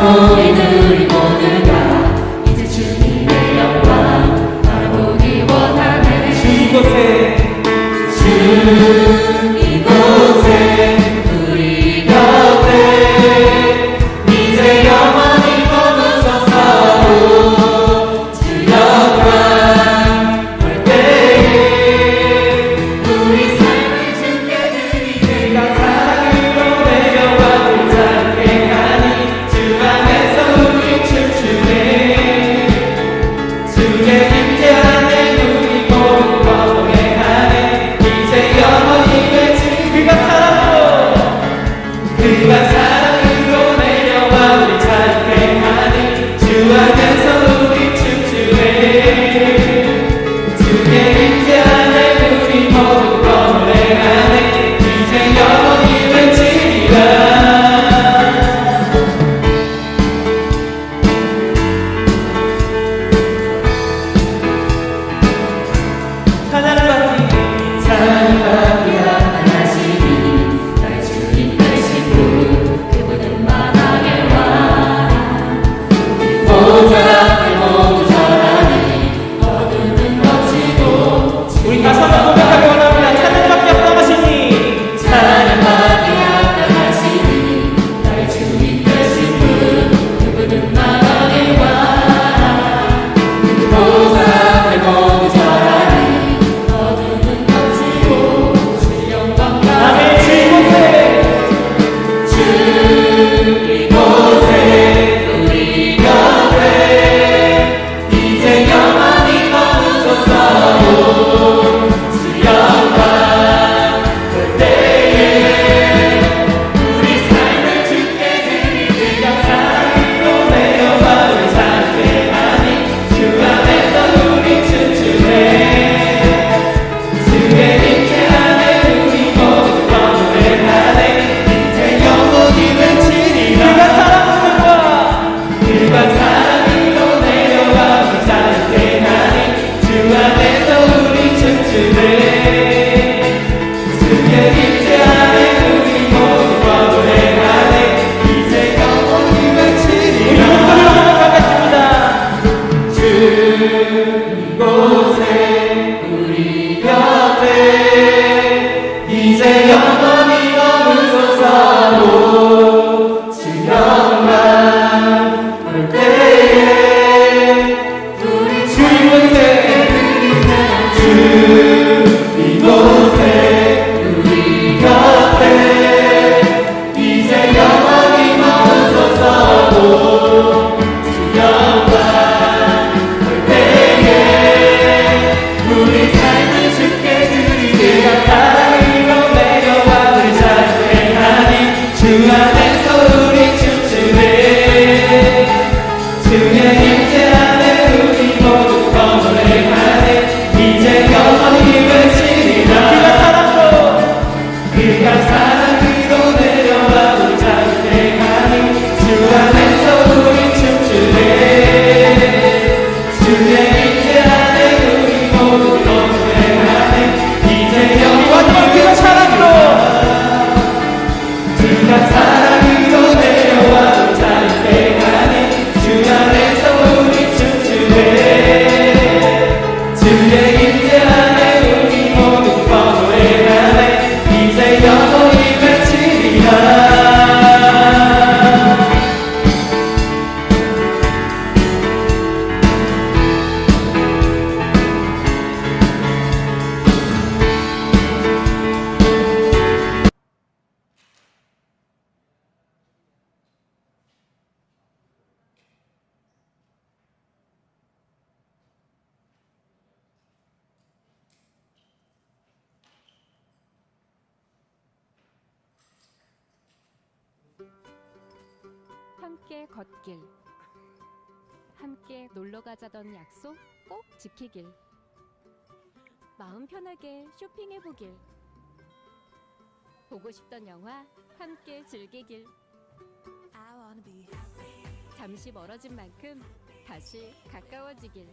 모인 우리 모두가 이제 주님의 영광 바라보기 원하네. 주 이곳에 우리 곁에 이제 영원히 머무소서. 주 영광 볼 때에 우리 삶을 주께 드리네. 내가 사랑으로 내려와 붙잡게 하니 주 안에서 우리 춤추네. 주의 임재 안에 우리 모두 거해하네. 이제 영원히 외치 그가 사랑으로 내려와 붙잡게 하니 주 안에서 우리 춤추네. 주의 임재 안에 우리 모두 거해하네. 이제 영원히 외치리라. 사랑받기 나타나시니 나의 주님 되신 분 그분은 만왕의 왕. 보좌를 모두 절하니 어둠은 덮치고 우리 다시 한번 고백하기 원합니다. 찬양받기 합당하시니 사랑받기 나타나시니 나의 주님 되신 분 그분은 만왕의 왕. 보좌를 모두 절하니 어둠은 덮치고 주 영광 아멘. 주 이곳에 우리 곁에 이제 영원히 머무소서. 주 영광 볼 때에 우리 삶을 주께 드리네. 사랑으로 내려와 붙잡게 하니 주 안에서 우리 춤추네. 주의 임재 안에 우리 모두 거해하네. 이제 영원히 외치리라. 그가 사랑으로 내려와 붙잡게 하니 주 안에서 우리 춤추네. 주의 임재 안에 우리 모두 거해하네. 이제 영원히 외치리라. 주 이곳에 우리 곁에 이제 영원히 머무소서. 주 영광 볼 때에 우리 주 이곳에 우리 곁에 이제 영원히 머무소서. 주 영광 볼 때에 우리 삶을 주께 드리네. 사랑으로 내려와 붙잡게 하니 주 안에서 우리 춤추네. 주의 임재 안에 우리 모두 거해하네. 이제 영원히 외치리라. 그가 사랑으로 내려와 붙잡게 하니 주 안에서 우리 춤추네. 주의 임재 안에 우리 모두 거해하네. 이제 영원히 외치리라. 그가 사랑으로 내려와 붙잡게 하니 주 안에서 우리 춤추네. 주의 임재 안에 우리 모두 거해하네. 이제 영원히 외치리라. 함께 걷길, 함께 놀러 가자던 약속 꼭 지키길, 마음 편하게 쇼핑해보길, 보고 싶던 영화 함께 즐기길, 잠시 멀어진 만큼 다시 가까워지길.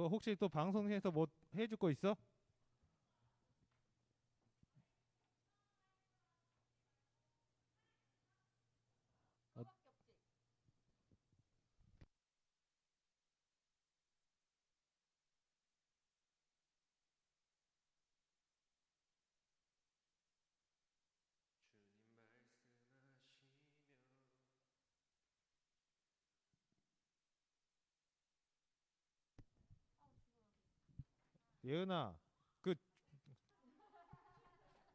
혹시 또 방송에서 뭐 해줄 거 있어? 주님 말씀하시며 예은아, 그 것이 아니면 내가 멈춰서리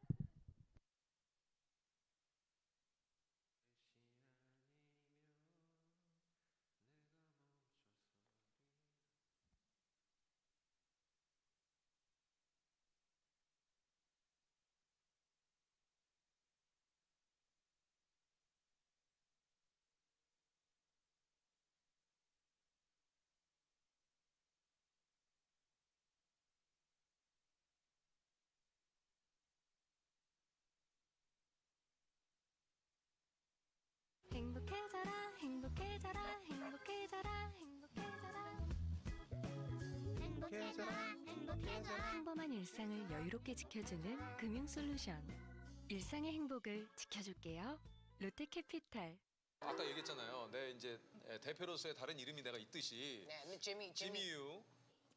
행복해져라 행복해져라 행복해져라 행복해져라 평범한 일상을 여유롭게 지켜주는 금융솔루션 일상의 행복을 지켜줄게요 롯데캐피탈 아까 얘기했잖아요. 내 이제 대표로서의 다른 이름이 내가 있듯이 네, Jimmy. 지미유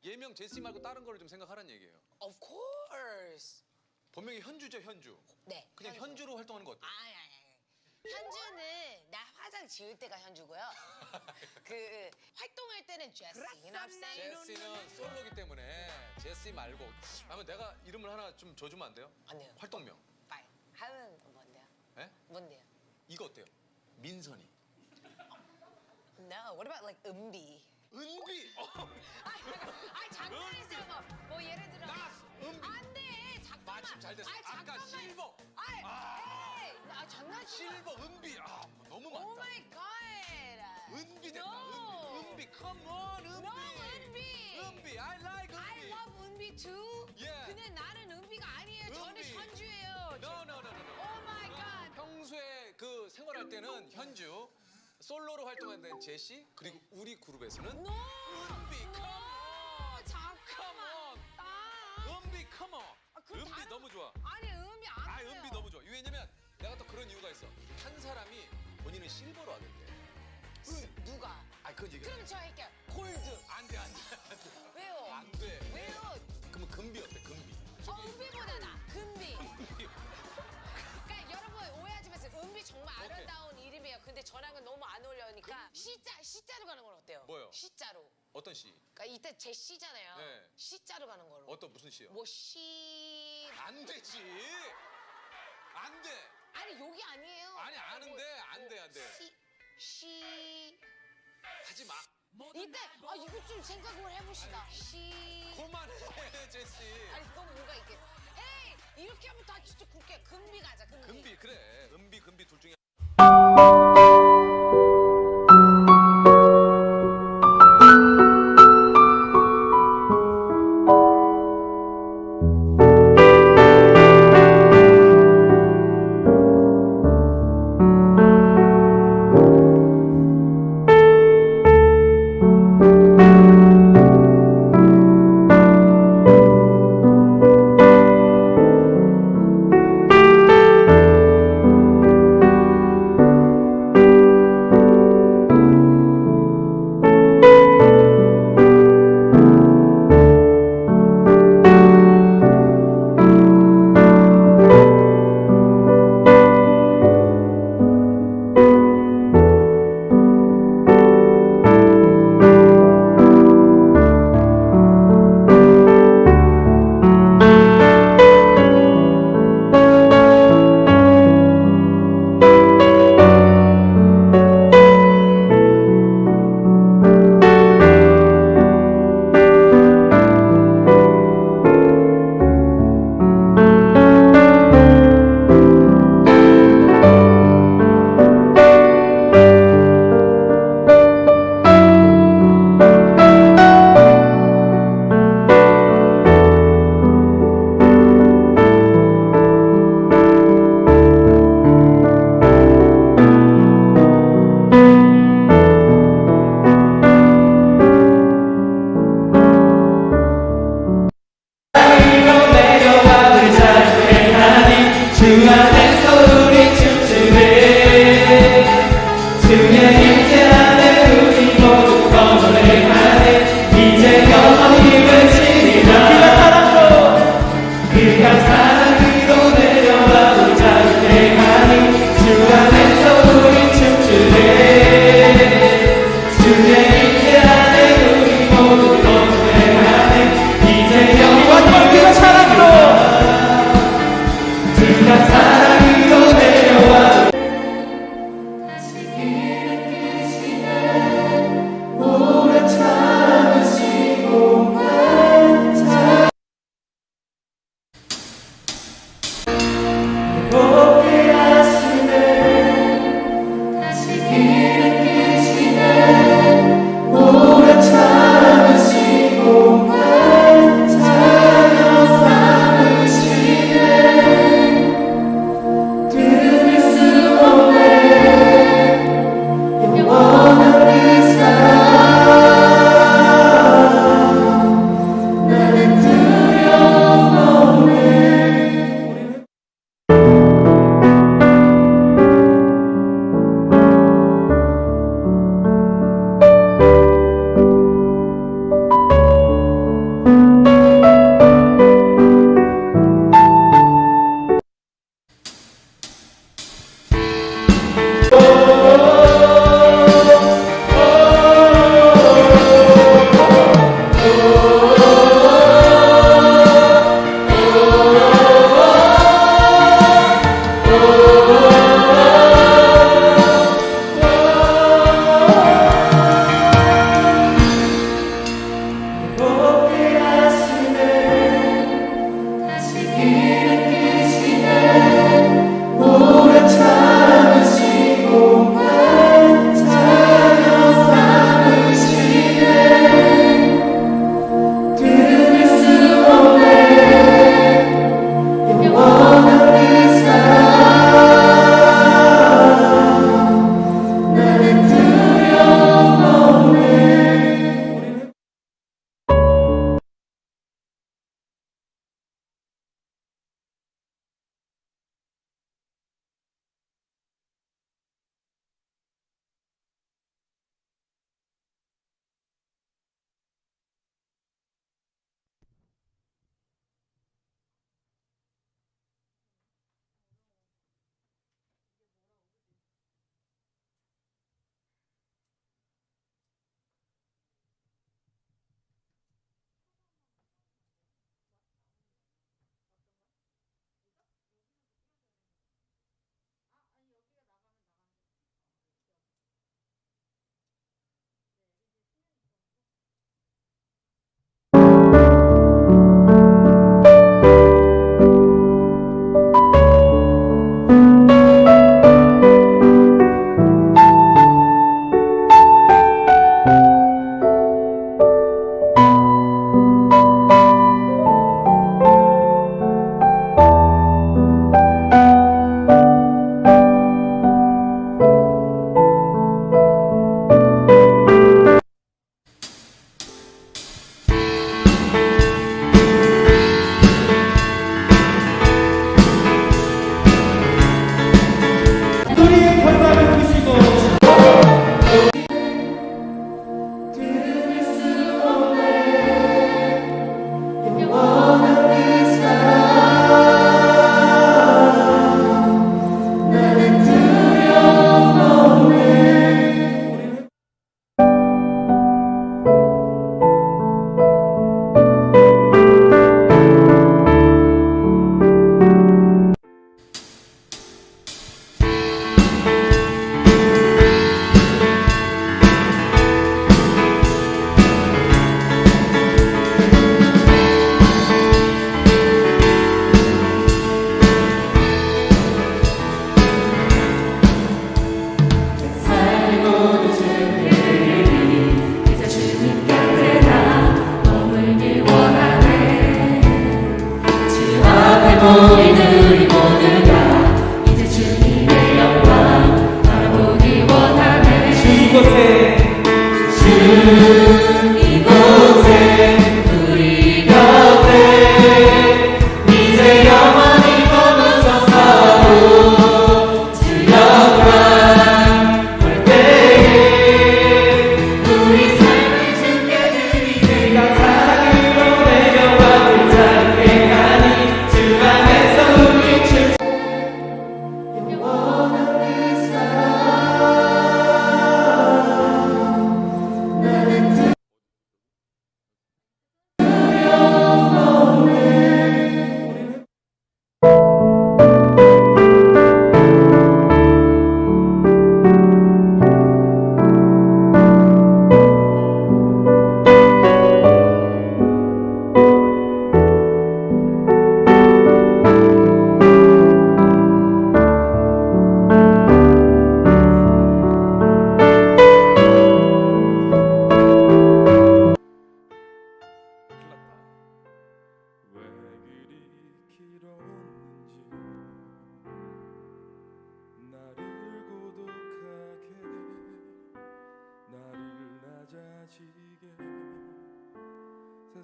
예명 제시 말고 다른 거를 좀 생각하라는 얘기예요. Of course. 본명이 현주죠, 현주. 네. 그냥 현주로 활동하는 거 어때? 아니. 현주는 나 화장 지울 때가 현주고요. 그 활동할 때는 제시. You know what I'm saying? 제시는 솔로기 때문에 제시 말고 아니면 내가 이름을 하나 좀 줘주면 안 돼요? 안 돼요. 활동명. Fine. 하은 뭔데요? 예? 뭔데요? 이거 어때요? 민선이. No. What about like 은비? 은비. 아니 장난했어요. 뭐 예를 들어. 은비. 안 돼. 잠깐만. 마침 잘 됐어. 아니, 아까 잠깐만. 실버. 에이. 장난치지 마. 실버, 은비. 너무 많다. Oh my god. 은비 됐다. No. 은비. Come on, 은비. No, 은비. 은비. I like I 은비. love 은비 too. Yeah. 근데 나는 은비가 아니에요. 저는 은비. 현주예요. No, no, no, no, no. Oh my god. 평소에 그 생활할 때는 현주, 솔로로 활동하는 데는 제시, 그리고 우리 그룹에서는 No. 은비. Come on. 잠깐만. 아. 은비, come on. 그럼 은비 다른- 너무 좋아. 아니 은비 안 아, 해요. 은비 너무 좋아. 왜냐면 내가 또 그런 이유가 있어. 한 사람이 본인은 실버로 하겠대. 누가? 아, 그건 얘기. 그럼 저 할게요. 골드. 안 돼, 안 돼. 왜요? 안 돼. 왜요? 그러면 금비 어때? 금비. 은비보다 나. 금비. 금비. 그러니까 여러분 오해하지 마세요. 은비 정말 오케이. 아름다운 이름이에요. 근데 저랑은 너무 안 어울려니까 C자로 가는 건 어때요? 뭐요? C자로. 어떤 시? 그러니까 이때 제 C잖아요. 네. C자로 가는 걸로. 어떤 무슨 시요? 뭐 C. 안 되지. 안 돼. 아니 여기 아니에요. 아니, 아는데 안 돼, 안 돼. C. 하지 마. 이때 이거 좀 생각을 해봅시다. C. 그만해, 제시. 아니 그건 뭔가 있게. 에이 이렇게 하면 다 진짜 굵게 금비 가자. 금비. 금비, 그래. 은비, 금비 둘 중에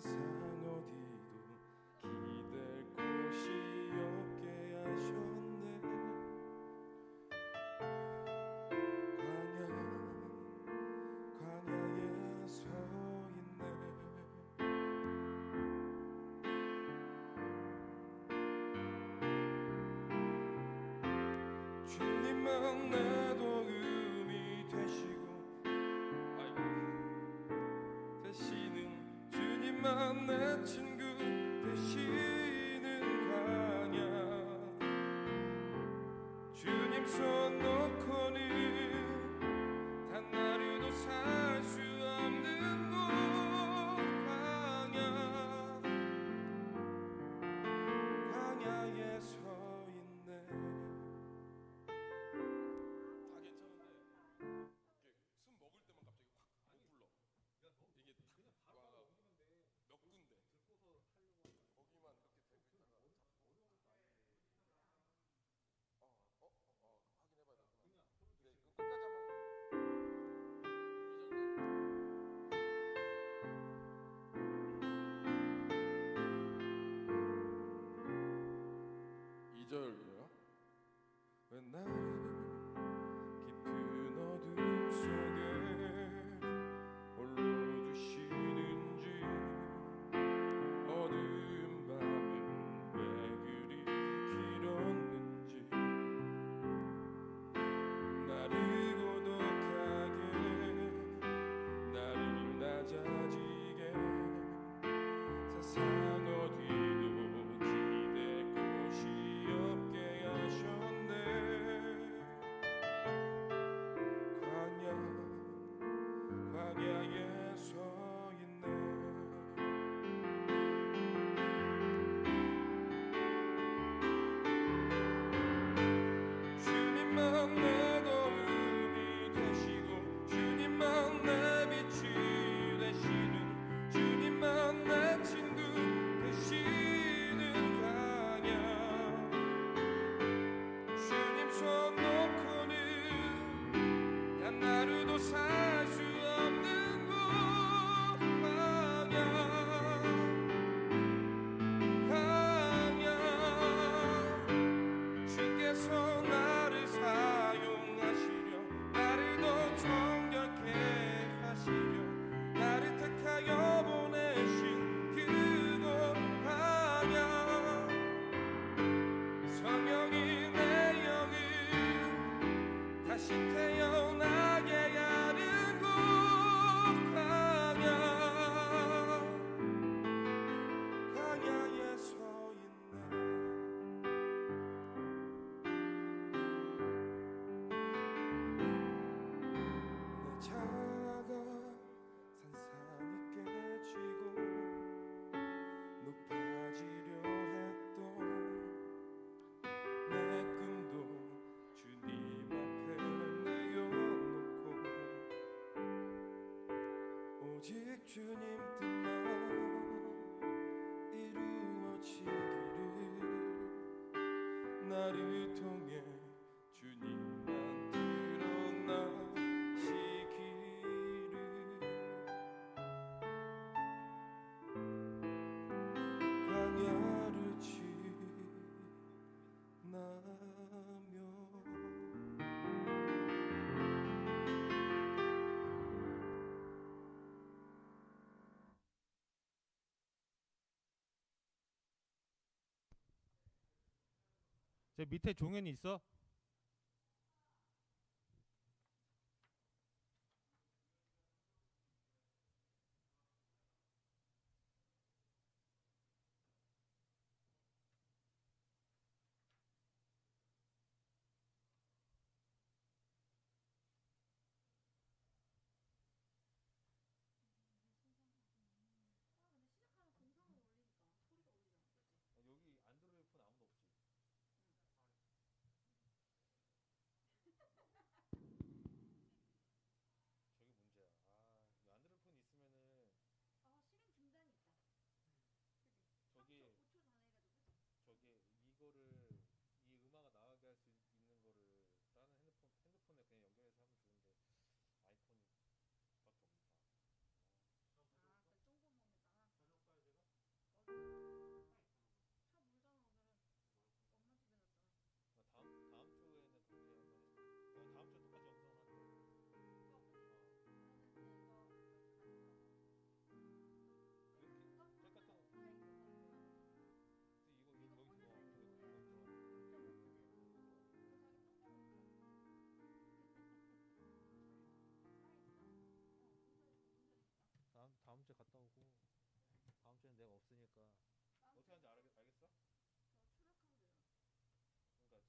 세상 어디도 기댈 곳이 없게 하셨네. 광야에 서 있네. 주님만 나도 음이 되시고 되시는 주님만 내 친구 되시는 광야. 주님 손 놓고는 단 하루도 살 수 없는 곳. 광야에 서 있네. 다 괜찮은데 이렇게 숨 먹을 때만 갑자기 확 못 불러. 이게 탁 와가 몇 군데 거기만 그렇게 되고 있다가 확인해봐야 되구나. 그래 그 끝까지 한번 이 절이요. 왜 나를 깊은 어둠 속에 홀로 두시는지. 어두운 밤은 왜 그리 길었는지. 나를 고독하게 나를 낮아지게 세상 어디도 기댈 곳이 없게 하셨네. 광야에 서 있네. 주님만 내 도움이 되시고 주님만 내 빛이 되시는 주님만 내 친구 되시는 광야. 주님 손 놓고는 단 하루도 살 수 없는 곳. 광야 주께서 나를 사용하시려 나를 더 정결케 하시려 나를 택하여 보내신 그곳. 광야 성령이 내 영을 다시 태어나게 하는 곳. 광야에 서 있네. 내 자아가 산산이 깨지고 높아지려 했던 내 꿈도 주님 앞에 내어놓고 오직 주님 뜻만 이루어지기를 나를 통해 주님만 드러나시기를. 광야를 지나며 저 밑에 종현이 있어? 여기 안드로이드 폰 아무도 없지? 다음 주에 갔다 오고 다음 주엔 내가 없으니까 어떻게 하는지 알겠어? 그러니까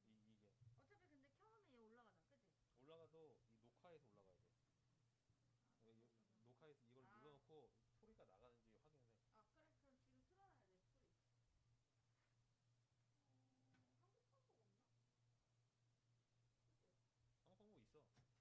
이게 S2야 이게 올라가도 이 녹화에서 올라가야 돼. 녹화에서 이걸 눌러놓고 소리가 나가는지 확인을 해. 한국 방법 있어.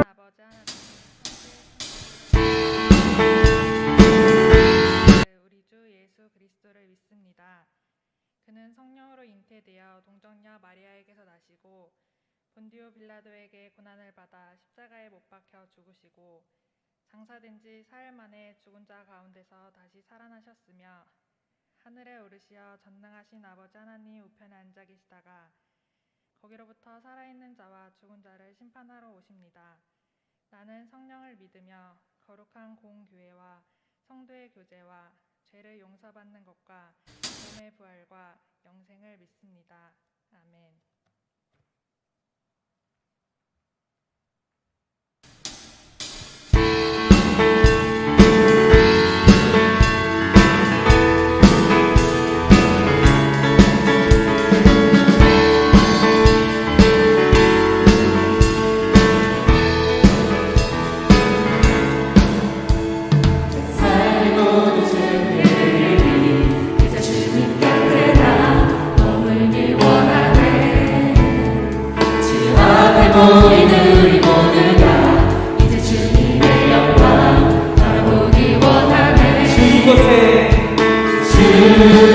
아버지 하나님, 우리 주 예수 그리스도를 믿습니다. 그는 성령으로 잉태되어 동정녀 마리아에게서 나시고 본디오 빌라도에게 고난을 받아 십자가에 못 박혀 죽으시고 장사된 지 사흘 만에 죽은 자 가운데서 다시 살아나셨으며 하늘에 오르시어 전능하신 아버지 하나님 우편에 앉아 계시다가 거기로부터 살아있는 자와 죽은 자를 심판하러 오십니다. 나는 성령을 믿으며 거룩한 공교회와 성도의 교제와 죄를 용서받는 것과 몸의 부활과 영생을 믿습니다. 아멘. 주여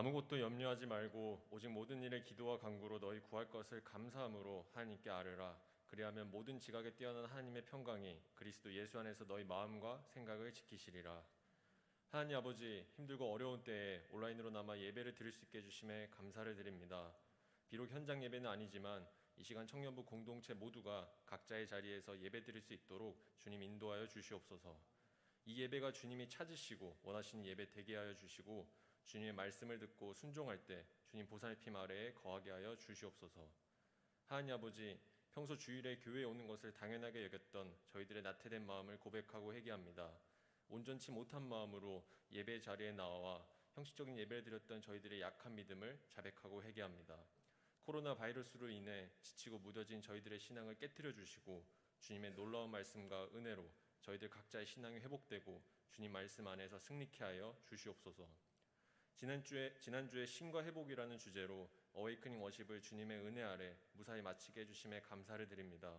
아무것도 염려하지 말고 오직 모든 일에 기도와 간구로 너희 구할 것을 감사함으로 하나님께 아뢰라. 그리하면 모든 지각에 뛰어난 하나님의 평강이 그리스도 예수 안에서 너희 마음과 생각을 지키시리라. 하나님 아버지, 힘들고 어려운 때에 온라인으로나마 예배를 드릴 수 있게 해주심에 감사를 드립니다. 비록 현장 예배는 아니지만 이 시간 청년부 공동체 모두가 각자의 자리에서 예배 드릴 수 있도록 주님 인도하여 주시옵소서. 이 예배가 주님이 찾으시고 원하시는 예배 되게 하여 주시고 주님의 말씀을 듣고 순종할 때 주님 보살핌 아래에 거하게 하여 주시옵소서. 하나님 아버지, 평소 주일에 교회에 오는 것을 당연하게 여겼던 저희들의 나태된 마음을 고백하고 회개합니다. 온전치 못한 마음으로 예배 자리에 나와 형식적인 예배를 드렸던 저희들의 약한 믿음을 자백하고 회개합니다. 코로나 바이러스로 인해 지치고 무뎌진 저희들의 신앙을 깨트려 주시고 주님의 놀라운 말씀과 은혜로 저희들 각자의 신앙이 회복되고 주님 말씀 안에서 승리케 하여 주시옵소서. 지난주에 신과 회복이라는 주제로 어웨이크닝 워십을 주님의 은혜 아래 무사히 마치게 해주심에 감사를 드립니다.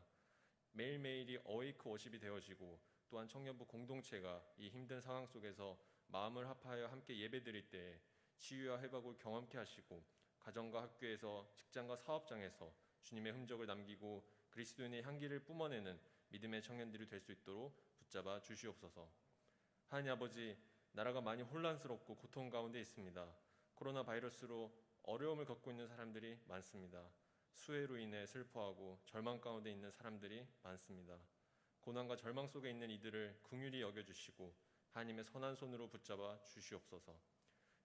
매일매일이 어웨이크 워십이 되어지고 또한 청년부 공동체가 이 힘든 상황 속에서 마음을 합하여 함께 예배드릴 때에 치유와 회복을 경험케 하시고 가정과 학교에서 직장과 사업장에서 주님의 흔적을 남기고 그리스도인의 향기를 뿜어내는 믿음의 청년들이 될 수 있도록 붙잡아 주시옵소서. 하나님 아버지, 나라가 많이 혼란스럽고 고통 가운데 있습니다. 코로나 바이러스로 어려움을 겪고 있는 사람들이 많습니다. 수해로 인해 슬퍼하고 절망 가운데 있는 사람들이 많습니다. 고난과 절망 속에 있는 이들을 긍휼히 여겨주시고 하나님의 선한 손으로 붙잡아 주시옵소서.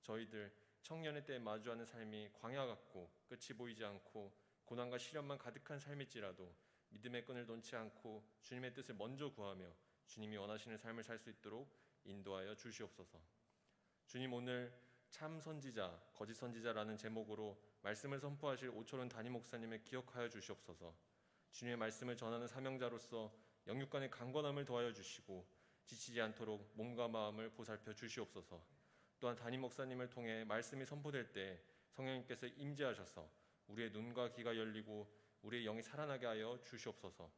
저희들 청년의 때에 마주하는 삶이 광야 같고 끝이 보이지 않고 고난과 시련만 가득한 삶일지라도 믿음의 끈을 놓지 않고 주님의 뜻을 먼저 구하며 주님이 원하시는 삶을 살 수 있도록 인도하여 주시옵소서. 주님, 오늘 참 선지자, 거짓 선지자라는 제목으로 말씀을 선포하실 오철훈 담임 목사님을 기억하여 주시옵소서. 주님의 말씀을 전하는 사명자로서 영육간의 강건함을 더하여 주시고 지치지 않도록 몸과 마음을 보살펴 주시옵소서. 또한 담임 목사님을 통해 말씀이 선포될 때 성령님께서 임재하셔서 우리의 눈과 귀가 열리고 우리의 영이 살아나게 하여 주시옵소서.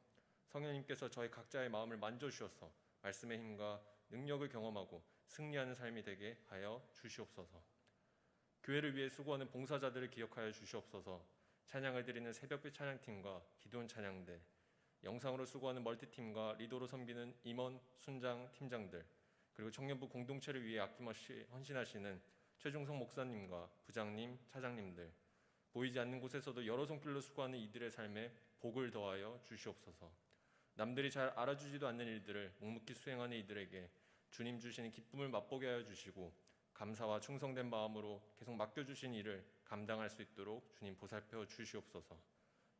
성령님께서 저희 각자의 마음을 만져주셔서 말씀의 힘과 능력을 경험하고 승리하는 삶이 되게 하여 주시옵소서. 교회를 위해 수고하는 봉사자들을 기억하여 주시옵소서. 찬양을 드리는 새벽빛 찬양팀과 기도원 찬양대, 영상으로 수고하는 멀티팀과 리더로 섬기는 임원, 순장, 팀장들, 그리고 청년부 공동체를 위해 아낌없이 헌신하시는 최중성 목사님과 부장님, 차장님들, 보이지 않는 곳에서도 여러 손길로 수고하는 이들의 삶에 복을 더하여 주시옵소서. 남들이 잘 알아주지도 않는 일들을 묵묵히 수행하는 이들에게 주님 주시는 기쁨을 맛보게 하여 주시고 감사와 충성된 마음으로 계속 맡겨주신 일을 감당할 수 있도록 주님 보살펴 주시옵소서.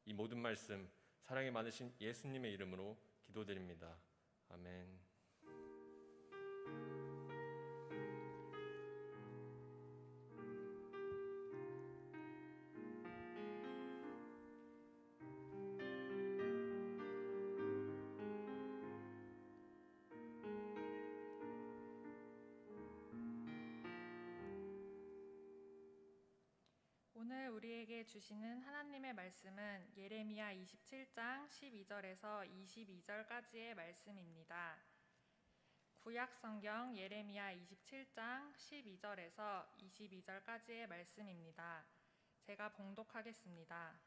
이 모든 말씀 사랑이 많으신 예수님의 이름으로 기도드립니다. 아멘. 오늘 우리에게 주시는 하나님의 말씀은 예레미야 27장 12절에서 22절까지의 말씀입니다. 구약 성경 예레미야 27장 12절에서 22절까지의 말씀입니다. 제가 봉독하겠습니다.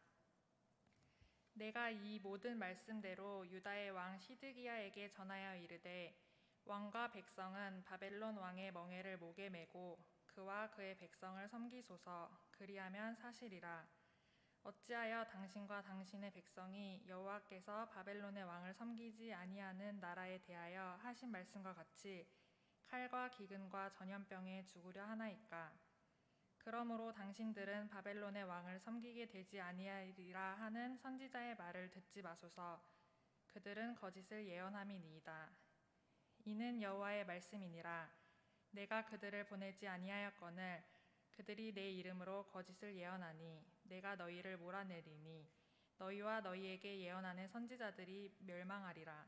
내가 이 모든 말씀대로 유다의 왕 시드기야에게 전하여 이르되 왕과 백성은 바벨론 왕의 멍에를 목에 메고 그와 그의 백성을 섬기소서. 그리하면 사실이라. 어찌하여 당신과 당신의 백성이 여호와께서 바벨론의 왕을 섬기지 아니하는 나라에 대하여 하신 말씀과 같이 칼과 기근과 전염병에 죽으려 하나이까. 그러므로 당신들은 바벨론의 왕을 섬기게 되지 아니하리라 하는 선지자의 말을 듣지 마소서. 그들은 거짓을 예언함이니이다. 이는 여호와의 말씀이니라. 내가 그들을 보내지 아니하였거늘 그들이 내 이름으로 거짓을 예언하니 내가 너희를 몰아내리니 너희와 너희에게 예언하는 선지자들이 멸망하리라.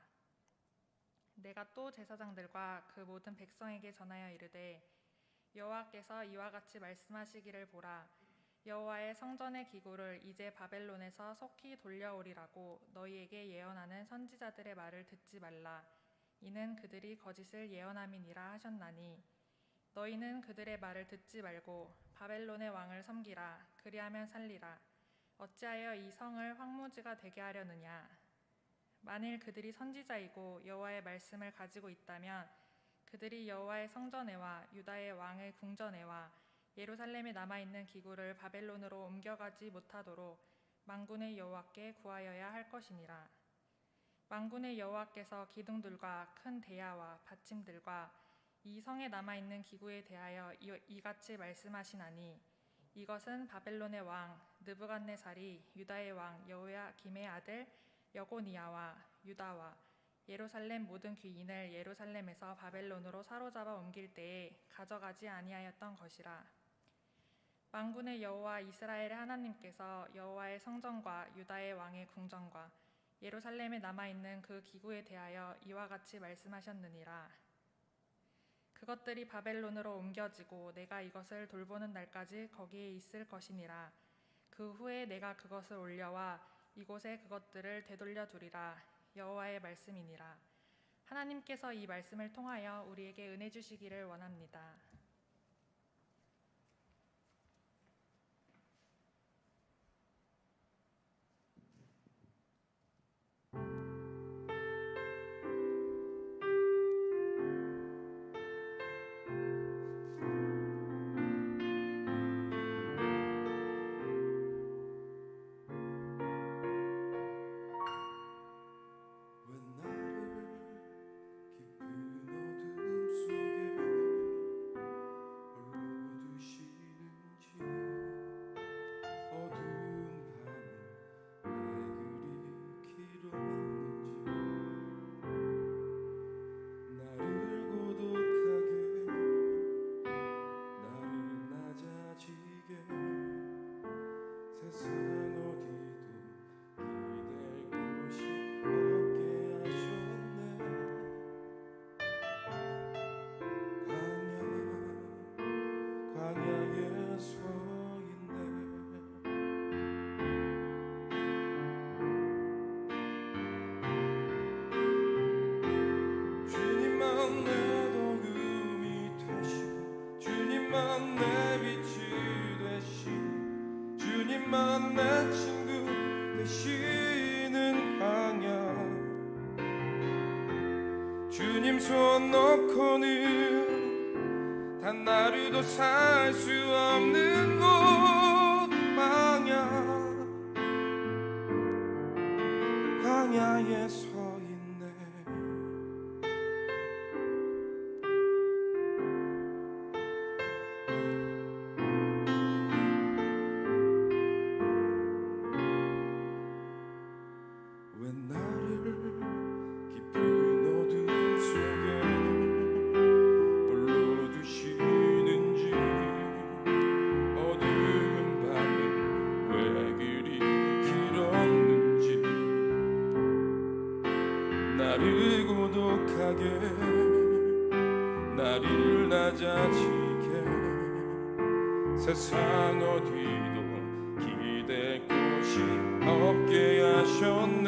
내가 또 제사장들과 그 모든 백성에게 전하여 이르되 여호와께서 이와 같이 말씀하시기를 보라. 여호와의 성전의 기구를 이제 바벨론에서 속히 돌려오리라고 너희에게 예언하는 선지자들의 말을 듣지 말라. 이는 그들이 거짓을 예언함이니라 하셨나니 너희는 그들의 말을 듣지 말고 바벨론의 왕을 섬기라. 그리하면 살리라. 어찌하여 이 성을 황무지가 되게 하려느냐. 만일 그들이 선지자이고 여호와의 말씀을 가지고 있다면 그들이 여호와의 성전에와 유다의 왕의 궁전에와 예루살렘에 남아있는 기구를 바벨론으로 옮겨가지 못하도록 만군의 여호와께 구하여야 할 것이니라. 만군의 여호와께서 기둥들과 큰 대야와 받침들과 이 성에 남아있는 기구에 대하여 이같이 말씀하시나니 이것은 바벨론의 왕 느부갓네살이 유다의 왕 여호야김의 아들 여고니아와 유다와 예루살렘 모든 귀인을 예루살렘에서 바벨론으로 사로잡아 옮길 때에 가져가지 아니하였던 것이라. 만군의 여호와 이스라엘의 하나님께서 여호와의 성전과 유다의 왕의 궁전과 예루살렘에 남아있는 그 기구에 대하여 이와 같이 말씀하셨느니라. 그것들이 바벨론으로 옮겨지고 내가 이것을 돌보는 날까지 거기에 있을 것이니라. 그 후에 내가 그것을 올려와 이곳에 그것들을 되돌려 두리라. 여호와의 말씀이니라. 하나님께서 이 말씀을 통하여 우리에게 은혜 주시기를 원합니다. 주님만 내 친구 되시는 광야 주님 손 놓고는 단 하루도 살 수 없는 곳 광야에 서 있네 왜 나를 깊은 어둠 속에 홀로 두시는지 어두운 밤은 왜 그리 길었는지 나를 고독하게 나를 낮아지게 세상 어디도 기댈 곳이 없게 하셨네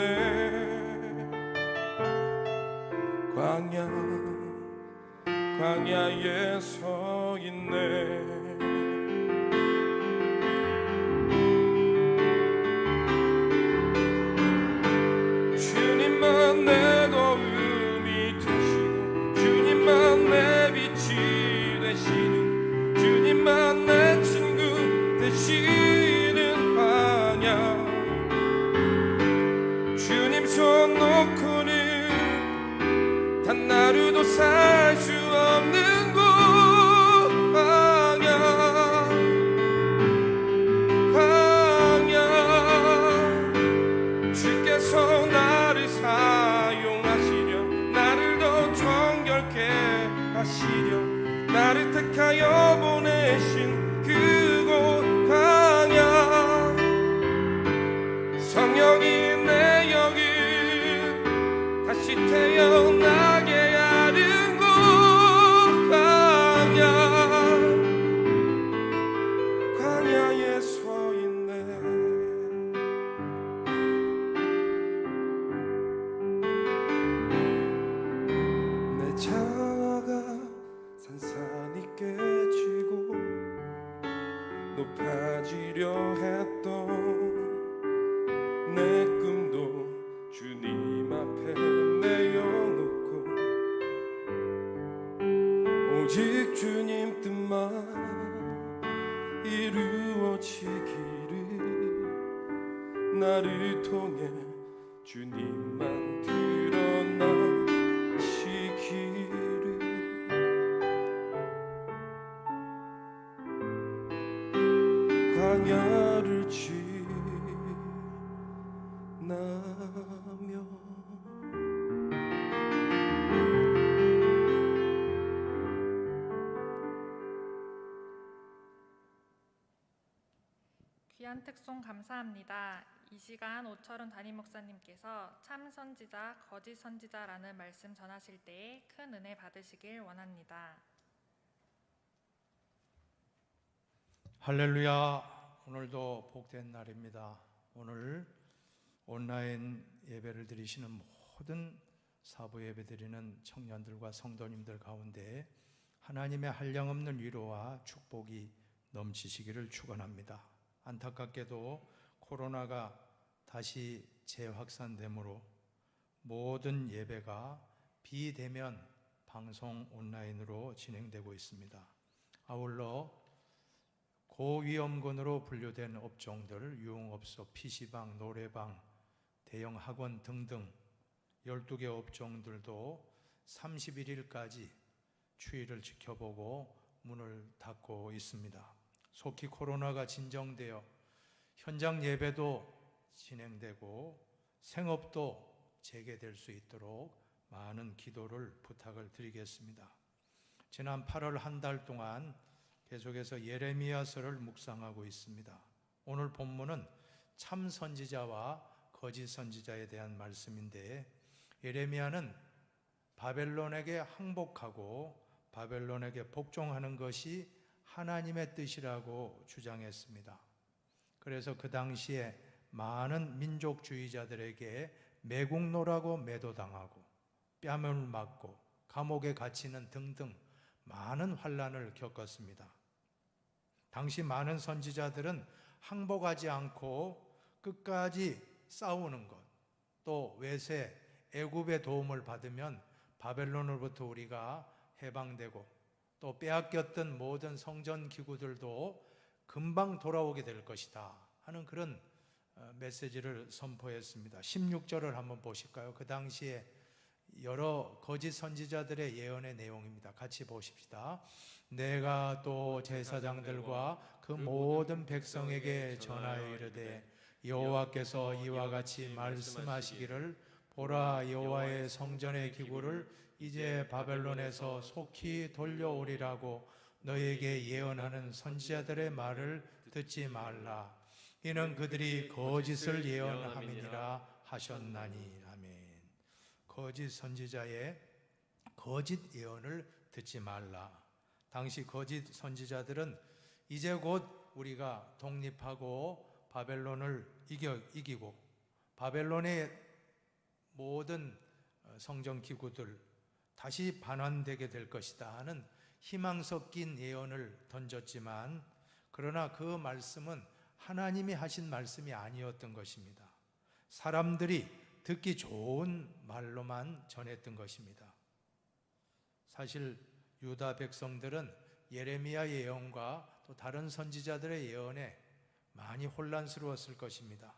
광야에 서 있네 주님만 내 도움이 되시고 주님만 내 빛이 되시는 주님만 내 친구 되시는 광야 주님 손 놓고는 단 하루도 살 수 없는 곳 광야 주께서 나를 사용하시려 나를 더 정결케 하시려 나를 택하여 보내신 그곳 광야 성령이 내 영을 다시 태어나게 하는 곳 광야에 서 있네 내 자아가 산산이 깨지고 오직 주님 뜻만 이루어지기를 나를 통해 주님만 드러나시기를 광야를 지나며 귀한 특송 감사합니다. 이 시간 오철훈 담임 목사님께서 참 선지자, 거짓 선지자라는 말씀 전하실 때에 큰 은혜 받으시길 원합니다. 할렐루야. 오늘도 복된 날입니다. 오늘 온라인 예배를 드리시는 모든 사부 예배 드리는 청년들과 성도님들 가운데 하나님의 한량없는 위로와 축복이 넘치시기를 축원합니다. 안타깝게도 코로나가 다시 재확산되므로 모든 예배가 비대면 방송 온라인으로 진행되고 있습니다. 아울러 고위험군으로 분류된 업종들, 유흥업소, PC방, 노래방, 대형 학원 등등 12개 업종들도 31일까지 추이를 지켜보고 문을 닫고 있습니다. 속히 코로나가 진정되어 현장 예배도 진행되고 생업도 재개될 수 있도록 많은 기도를 부탁을 드리겠습니다. 지난 8월 한 달 동안 계속해서 예레미야서를 묵상하고 있습니다. 오늘 본문은 참 선지자와 거짓 선지자에 대한 말씀인데, 예레미야는 바벨론에게 항복하고 바벨론에게 복종하는 것이 하나님의 뜻이라고 주장했습니다. 그래서 그 당시에 많은 민족주의자들에게 매국노라고 매도당하고 뺨을 맞고 감옥에 갇히는 등등 많은 환난을 겪었습니다. 당시 많은 선지자들은 항복하지 않고 끝까지 싸우는 것, 또 외세 애굽의 도움을 받으면 바벨론으로부터 우리가 해방되고 또 빼앗겼던 모든 성전 기구들도 금방 돌아오게 될 것이다 하는 그런 메시지를 선포했습니다. 16절을 한번 보실까요? 그 당시에 여러 거짓 선지자들의 예언의 내용입니다. 같이 보십시다. 내가 또 제사장들과 그 모든 백성에게 전하여 이르되 여호와께서 이와 같이 말씀하시기를 보라, 여호와의 성전의 기구를 이제 바벨론에서 속히 돌려오리라고 너에게 예언하는 선지자들의 말을 듣지 말라. 이는 그들이 거짓을 예언함이니라 하셨나니. 아멘. 거짓 선지자의 거짓 예언을 듣지 말라. 당시 거짓 선지자들은 이제 곧 우리가 독립하고 바벨론을 이기고 바벨론의 모든 성전 기구들 다시 반환되게 될 것이다 하는 희망 섞인 예언을 던졌지만, 그러나 그 말씀은 하나님이 하신 말씀이 아니었던 것입니다. 사람들이 듣기 좋은 말로만 전했던 것입니다. 사실 유다 백성들은 예레미야 예언과 또 다른 선지자들의 예언에 많이 혼란스러웠을 것입니다.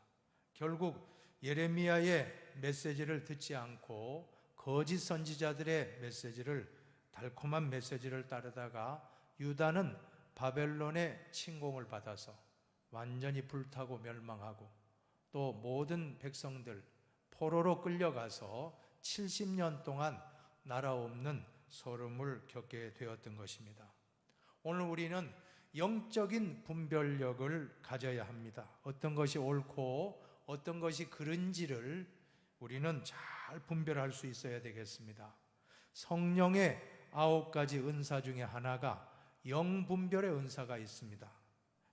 결국 예레미야의 메시지를 듣지 않고 거짓 선지자들의 달콤한 메시지를 따르다가 유다는 바벨론의 침공을 받아서 완전히 불타고 멸망하고, 또 모든 백성들 포로로 끌려가서 70년 동안 나라 없는 소름을 겪게 되었던 것입니다. 오늘 우리는 영적인 분별력을 가져야 합니다. 어떤 것이 옳고 어떤 것이 그른지를 우리는 잘 분별할 수 있어야 되겠습니다. 성령의 9가지 은사 중에 하나가 영분별의 은사가 있습니다.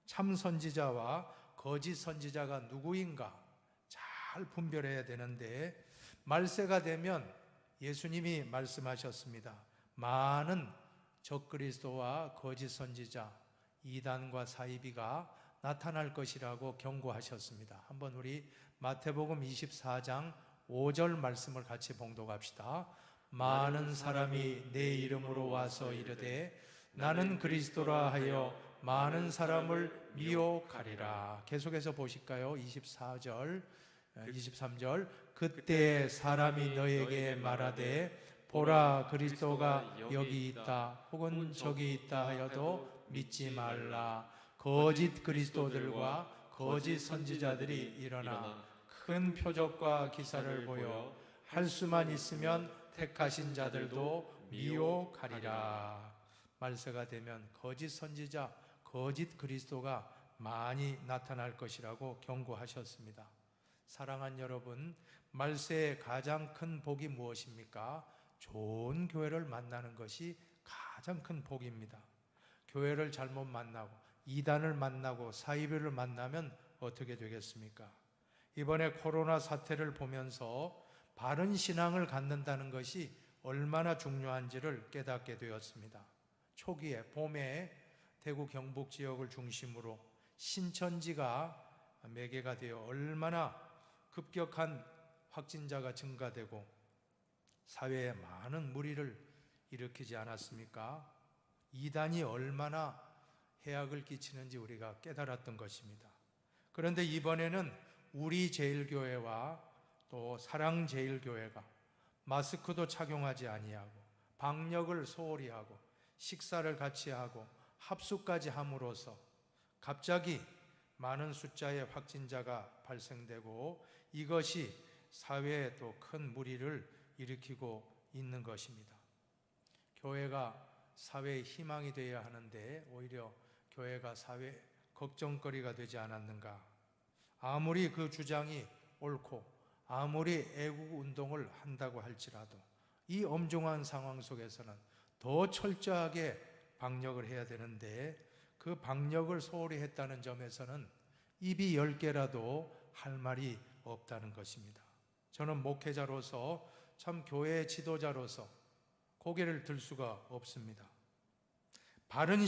참 선지자와 거짓 선지자가 누구인가 잘 분별해야 되는데, 말세가 되면 예수님이 말씀하셨습니다. 많은 적그리스도와 거짓 선지자, 이단과 사이비가 나타날 것이라고 경고하셨습니다. 한번 우리 마태복음 24장 5절 말씀을 같이 봉독합시다. 많은 사람이 내 이름으로 와서 이르되 나는 그리스도라 하여 많은 사람을 미혹하리라. 계속해서 보실까요? 24절, 23절. 그때 사람이 너에게 말하되 보라 그리스도가 여기 있다 혹은 저기 있다 하여도 믿지 말라. 거짓 그리스도들과 거짓 선지자들이 일어나 큰 표적과 기사를 보여 할 수만 있으면 택하신 자들도 미혹하리라. 말세가 되면 거짓 선지자, 거짓 그리스도가 많이 나타날 것이라고 경고하셨습니다. 사랑하는 여러분, 말세의 가장 큰 복이 무엇입니까? 좋은 교회를 만나는 것이 가장 큰 복입니다. 교회를 잘못 만나고 이단을 만나고 사이비를 만나면 어떻게 되겠습니까? 이번에 코로나 사태를 보면서 바른 신앙을 갖는다는 것이 얼마나 중요한지를 깨닫게 되었습니다. 초기에 봄에 대구 경북 지역을 중심으로 신천지가 매개가 되어 얼마나 급격한 확진자가 증가되고 사회에 많은 무리를 일으키지 않았습니까? 이단이 얼마나 해악을 끼치는지 우리가 깨달았던 것입니다. 그런데 이번에는 우리 제일교회와 또 사랑제일교회가 마스크도 착용하지 아니하고 방역을 소홀히 하고 식사를 같이 하고 합숙까지 함으로써 갑자기 많은 숫자의 확진자가 발생되고 이것이 사회에 또 큰 무리를 일으키고 있는 것입니다. 교회가 사회의 희망이 되어야 하는데 오히려 교회가 사회 걱정거리가 되지 않았는가? 아무리 그 주장이 옳고 아무리 애국운동을 한다고 할지라도 이 엄중한 상황 속에서는 더 철저하게 방역을 해야 되는데 그 방역을 소홀히 했다는 점에서는 입이 10개라도 할 말이 없다는 것입니다. 저는 목회자로서 참 교회의 지도자로서 고개를 들 수가 없습니다. 바른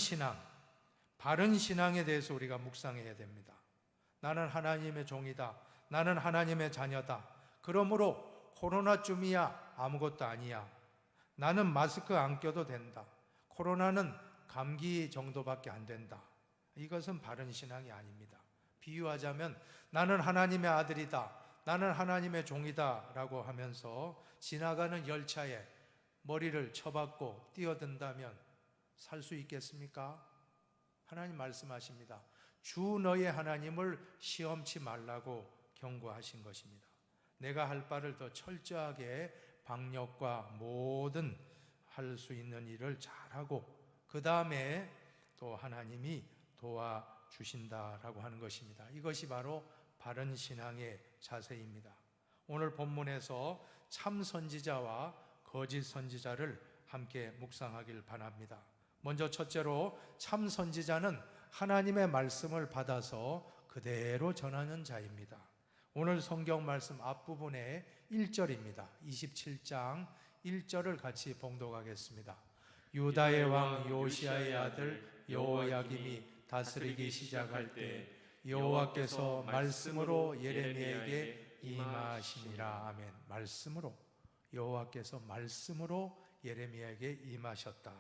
신앙에 대해서 우리가 묵상해야 됩니다. 나는 하나님의 종이다. 나는 하나님의 자녀다. 그러므로 코로나쯤이야 아무것도 아니야. 나는 마스크 안 껴도 된다. 코로나는 감기 정도밖에 안 된다. 이것은 바른 신앙이 아닙니다. 비유하자면 나는 하나님의 아들이다. 나는 하나님의 종이다 라고 하면서 지나가는 열차에 머리를 쳐박고 뛰어든다면 살 수 있겠습니까? 하나님 말씀하십니다. 주 너의 하나님을 시험치 말라고 경고하신 것입니다. 내가 할 바를 더 철저하게 방역과 모든 할 수 있는 일을 잘하고 그 다음에 또 하나님이 도와주신다라고 하는 것입니다. 이것이 바로 바른 신앙의 자세입니다. 오늘 본문에서 참 선지자와 거짓 선지자를 함께 묵상하길 바랍니다. 먼저 첫째로 참 선지자는 하나님의 말씀을 받아서 그대로 전하는 자입니다. 오늘 성경 말씀 앞부분에 1절입니다. 27장 1절을 같이 봉독하겠습니다. 유다의 왕 요시야의 아들 여호야김이 다스리기 시작할 때 여호와께서 말씀으로 예레미야에게 임하시니라. 아멘. 말씀으로, 여호와께서 말씀으로 예레미야에게 임하셨다.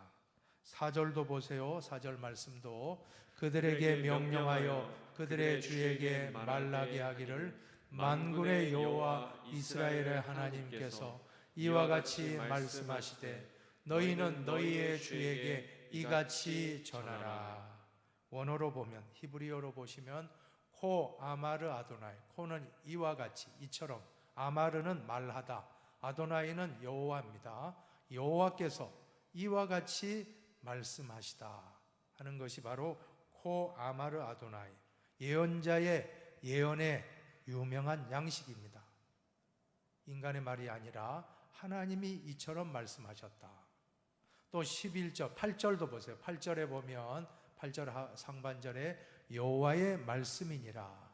4절도 보세요. 4절 말씀도 그들에게 명령하여 그들의 주에게 말하게 하기를 만군의 여호와 이스라엘의 하나님께서 이와 같이 말씀하시되 너희는 너희의 주에게 이같이 전하라. 원어로 보면, 히브리어로 보시면 코 아마르 아도나이, 코는 이와 같이, 이처럼, 아마르는 말하다, 아도나이는 여호와입니다. 여호와께서 이와 같이 말씀하시다 하는 것이 바로 코 아마르 아도나이, 예언자의 예언의 유명한 양식입니다. 인간의 말이 아니라 하나님이 이처럼 말씀하셨다. 또 11절, 8절도 보세요. 8절에 보면 8절 상반절에 여호와의 말씀이니라.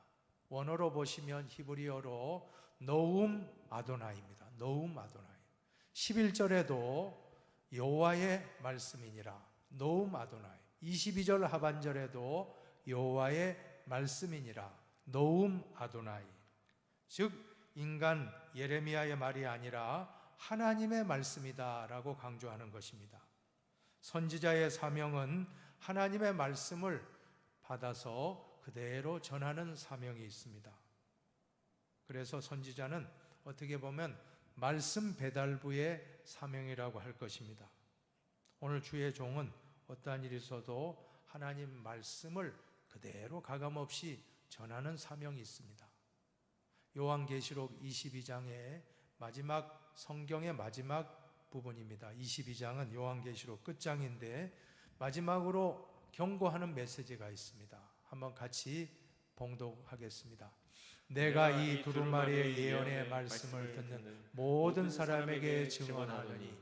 원어로 보시면 히브리어로 노움 아도나이입니다. 노움 아도나이. 11절에도 여호와의 말씀이니라. 노움 아도나이. 22절 하반절에도 여호와의 말씀이니라. 노움 아도나이. 즉 인간 예레미야의 말이 아니라 하나님의 말씀이다라고 강조하는 것입니다. 선지자의 사명은 하나님의 말씀을 받아서 그대로 전하는 사명이 있습니다. 그래서 선지자는 어떻게 보면 말씀 배달부의 사명이라고 할 것입니다. 오늘 주의 종은 어떠한 일이 있어도 하나님 말씀을 그대로 가감없이 전하는 사명이 있습니다. 요한계시록 22장의 마지막 성경의 마지막 부분입니다. 22장은 요한계시록 끝장인데 마지막으로 경고하는 메시지가 있습니다. 한번 같이 봉독하겠습니다. 내가 이 두루마리의 예언의 말씀을 듣는 모든 사람에게 증언하노니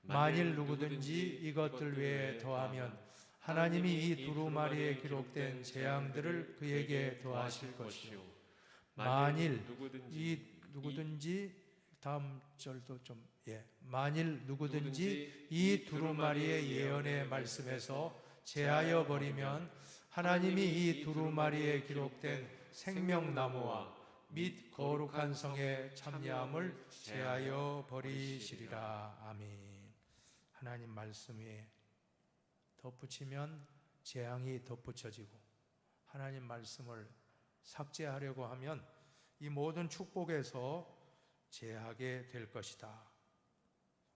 만일 누구든지 이것들 외에 더하면 하나님이 이 두루마리에 기록된 재앙들을 그에게 더하실 것이요 만일 누구든지 다음 절도 만일 누구든지 이 두루마리의 예언의 말씀에서 제하여 버리면 하나님이 이 두루마리에 기록된 생명나무와 및 거룩한 성의 참여함을 제하여 버리시리라. 아멘. 하나님 말씀 위에 덧붙이면 재앙이 덧붙여지고 하나님 말씀을 삭제하려고 하면 이 모든 축복에서 제하게 될 것이다.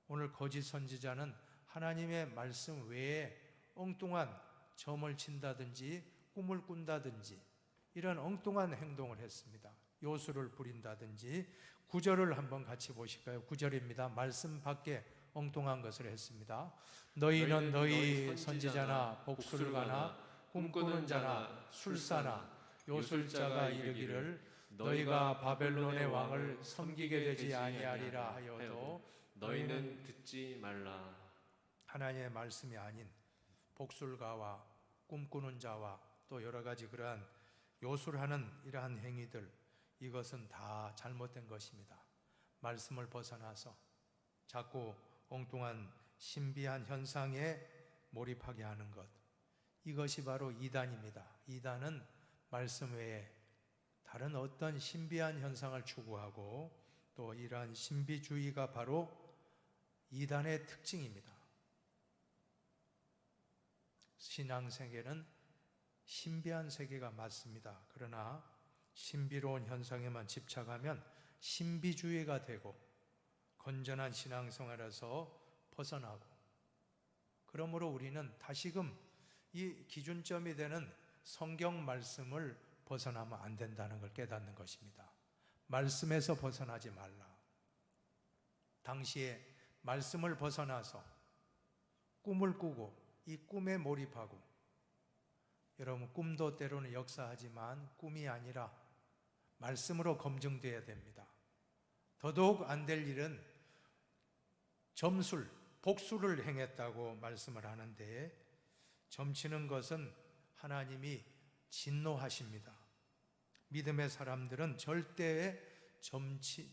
오늘 거짓 선지자는 하나님의 말씀 외에 엉뚱한 점을 친다든지 꿈을 꾼다든지 이런 엉뚱한 행동을 했습니다. 요술을 부린다든지 9절을 한번 같이 보실까요? 9절입니다. 말씀 밖에 엉뚱한 것을 했습니다. 너희는 너희 선지자나 복술가나 꿈꾸는 자나 술사나 요술자가 이르기를 너희가 바벨론의 왕을 섬기게 되지 아니하리라 하여도 너희는 듣지 말라. 하나님의 말씀이 아닌 복술가와 꿈꾸는 자와 또 여러 가지 그러한 요술하는 이러한 행위들, 이것은 다 잘못된 것입니다. 말씀을 벗어나서 자꾸 엉뚱한 신비한 현상에 몰입하게 하는 것, 이것이 바로 이단입니다. 이단은 말씀 외에 다른 어떤 신비한 현상을 추구하고 또 이러한 신비주의가 바로 이단의 특징입니다. 신앙세계는 신비한 세계가 맞습니다. 그러나 신비로운 현상에만 집착하면 신비주의가 되고 건전한 신앙생활에서 벗어나고, 그러므로 우리는 다시금 이 기준점이 되는 성경 말씀을 벗어나면 안 된다는 걸 깨닫는 것입니다. 말씀에서 벗어나지 말라. 당시에 말씀을 벗어나서 꿈을 꾸고 이 꿈에 몰입하고, 여러분 꿈도 때로는 역사하지만 꿈이 아니라 말씀으로 검증되어야 됩니다. 더더욱 안 될 일은 점술, 복술을 행했다고 말씀을 하는데, 점치는 것은 하나님이 진노하십니다. 믿음의 사람들은 절대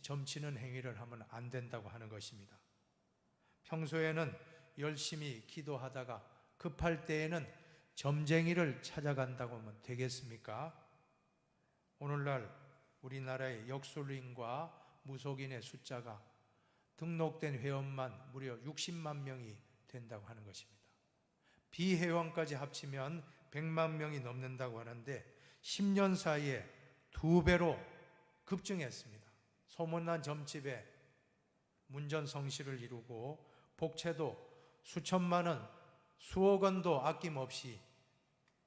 점치는 행위를 하면 안 된다고 하는 것입니다. 평소에는 열심히 기도하다가 급할 때에는 점쟁이를 찾아간다고 하면 되겠습니까? 오늘날 우리나라의 역술인과 무속인의 숫자가 등록된 회원만 무려 60만 명이 된다고 하는 것입니다. 비회원까지 합치면 100만 명이 넘는다고 하는데 10년 사이에 2배로 급증했습니다. 소문난 점집에 문전성시를 이루고 복채도 수천만 원, 수억 원도 아낌없이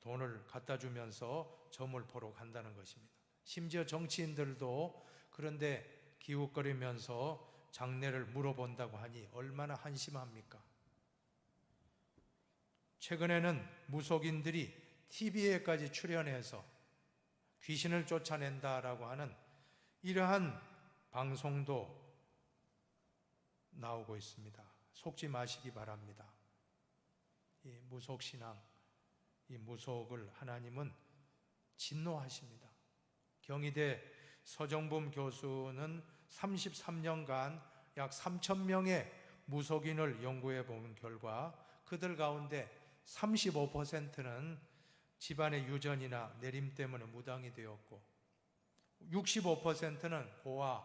돈을 갖다 주면서 점을 보러 간다는 것입니다. 심지어 정치인들도 그런데 기웃거리면서 장래를 물어본다고 하니 얼마나 한심합니까? 최근에는 무속인들이 TV에까지 출연해서 귀신을 쫓아낸다라고 하는 이러한 방송도 나오고 있습니다. 속지 마시기 바랍니다. 이 무속신앙, 이 무속을 하나님은 진노하십니다. 경희대 서정범 교수는 33년간 약 3,000명의 무속인을 연구해 본 결과 그들 가운데 35%는 집안의 유전이나 내림 때문에 무당이 되었고 65%는 고아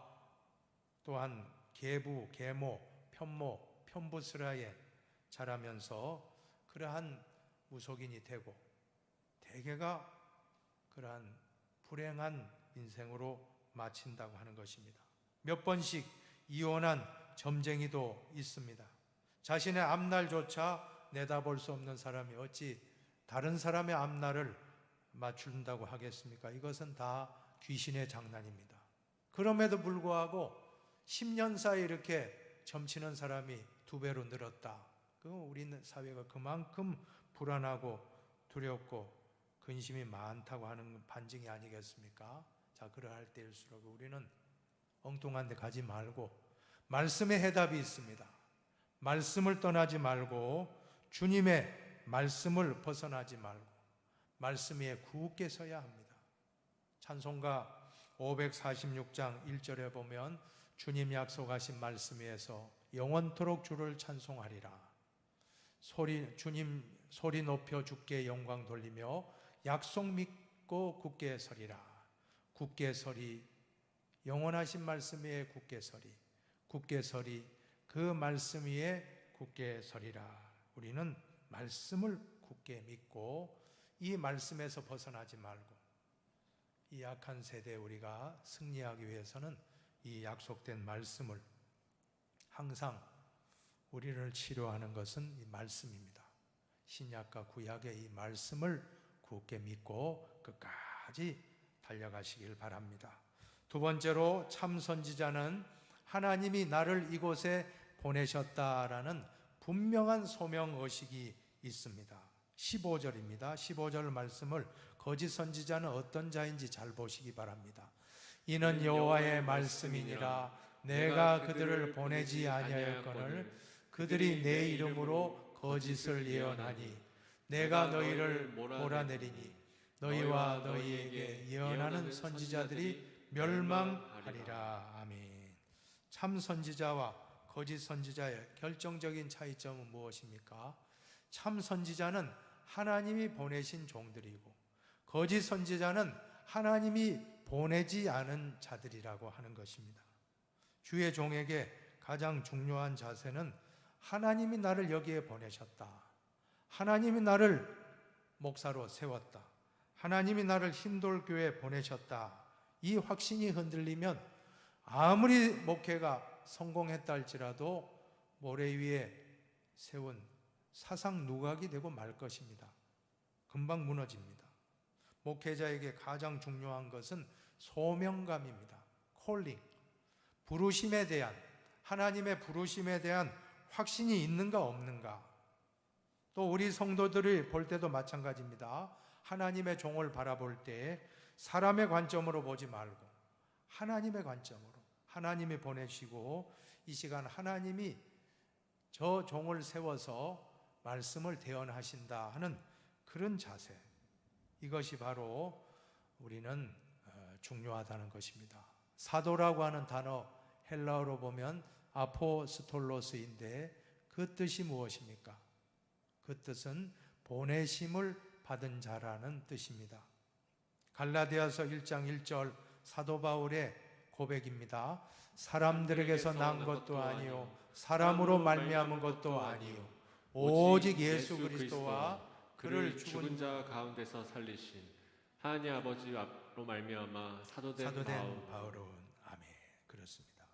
또한 계부, 계모, 편모, 편부스라에 자라면서 그러한 무속인이 되고 대개가 그러한 불행한 인생으로 마친다고 하는 것입니다. 몇 번씩 이혼한 점쟁이도 있습니다. 자신의 앞날조차 내다볼 수 없는 사람이 어찌 다른 사람의 앞날을 맞춘다고 하겠습니까? 이것은 다 귀신의 장난입니다. 그럼에도 불구하고 10년 사이에 이렇게 점치는 사람이 2배로 늘었다. 우리 사회가 그만큼 불안하고 두렵고 근심이 많다고 하는 반증이 아니겠습니까? 자, 그러할 때일수록 우리는 엉뚱한 데 가지 말고 말씀의 해답이 있습니다. 말씀을 떠나지 말고 주님의 말씀을 벗어나지 말고 말씀 위에 굳게 서야 합니다. 찬송가 546장 1절에 보면 주님 약속하신 말씀 위에서 영원토록 주를 찬송하리라. 주님 소리 높여 주께 영광 돌리며 약속 믿고 굳게 서리라. 굳게 서리, 영원하신 말씀 위에 굳게 서리, 굳게 서리, 그 말씀 위에 굳게 서리라. 우리는 말씀을 굳게 믿고 이 말씀에서 벗어나지 말고 이 약한 세대에 우리가 승리하기 위해서는 이 약속된 말씀을 항상 우리를 치료하는 것은 이 말씀입니다. 신약과 구약의 이 말씀을 굳게 믿고 끝까지 달려가시길 바랍니다. 두 번째로 참 선지자는 하나님이 나를 이곳에 보내셨다라는 분명한 소명의식이 있습니다. 15절입니다. 15절 말씀을 거짓 선지자는 어떤 자인지 잘 보시기 바랍니다. 이는 여호와의 말씀이니라. 내가 그들을 보내지 아니하였거늘 그들이 내 이름으로 거짓을 예언하니 내가 너희를 몰아내리니 너희와 너희에게 예언하는 선지자들이 멸망하리라. 아멘. 참 선지자와 거짓 선지자의 결정적인 차이점은 무엇입니까? 참 선지자는 하나님이 보내신 종들이고 거짓 선지자는 하나님이 보내지 않은 자들이라고 하는 것입니다. 주의 종에게 가장 중요한 자세는 하나님이 나를 여기에 보내셨다. 하나님이 나를 목사로 세웠다. 하나님이 나를 힘돌교회에 보내셨다. 이 확신이 흔들리면 아무리 목회가 성공했다 할지라도 모래 위에 세운 사상 누각이 되고 말 것입니다. 금방 무너집니다. 목회자에게 가장 중요한 것은 소명감입니다. 콜링, 부르심에 대한, 하나님의 부르심에 대한 확신이 있는가 없는가. 또 우리 성도들이 볼 때도 마찬가지입니다. 하나님의 종을 바라볼 때 사람의 관점으로 보지 말고 하나님의 관점으로, 하나님이 보내시고 이 시간 하나님이 저 종을 세워서 말씀을 대언하신다 하는 그런 자세, 이것이 바로 우리는 중요하다는 것입니다. 사도라고 하는 단어 헬라어로 보면 아포스톨로스인데 그 뜻이 무엇입니까? 그 뜻은 보내심을 받은 자라는 뜻입니다. 갈라디아서 1장 1절 사도 바울의 고백입니다. 사람들에게서 난 것도 아니요 사람으로 말미암은 것도 아니요 오직 예수 그리스도와 그를 죽은 자 가운데서 살리신 하나님 아버지로 말미암아 사도된 바울은 아멘. 그렇습니다.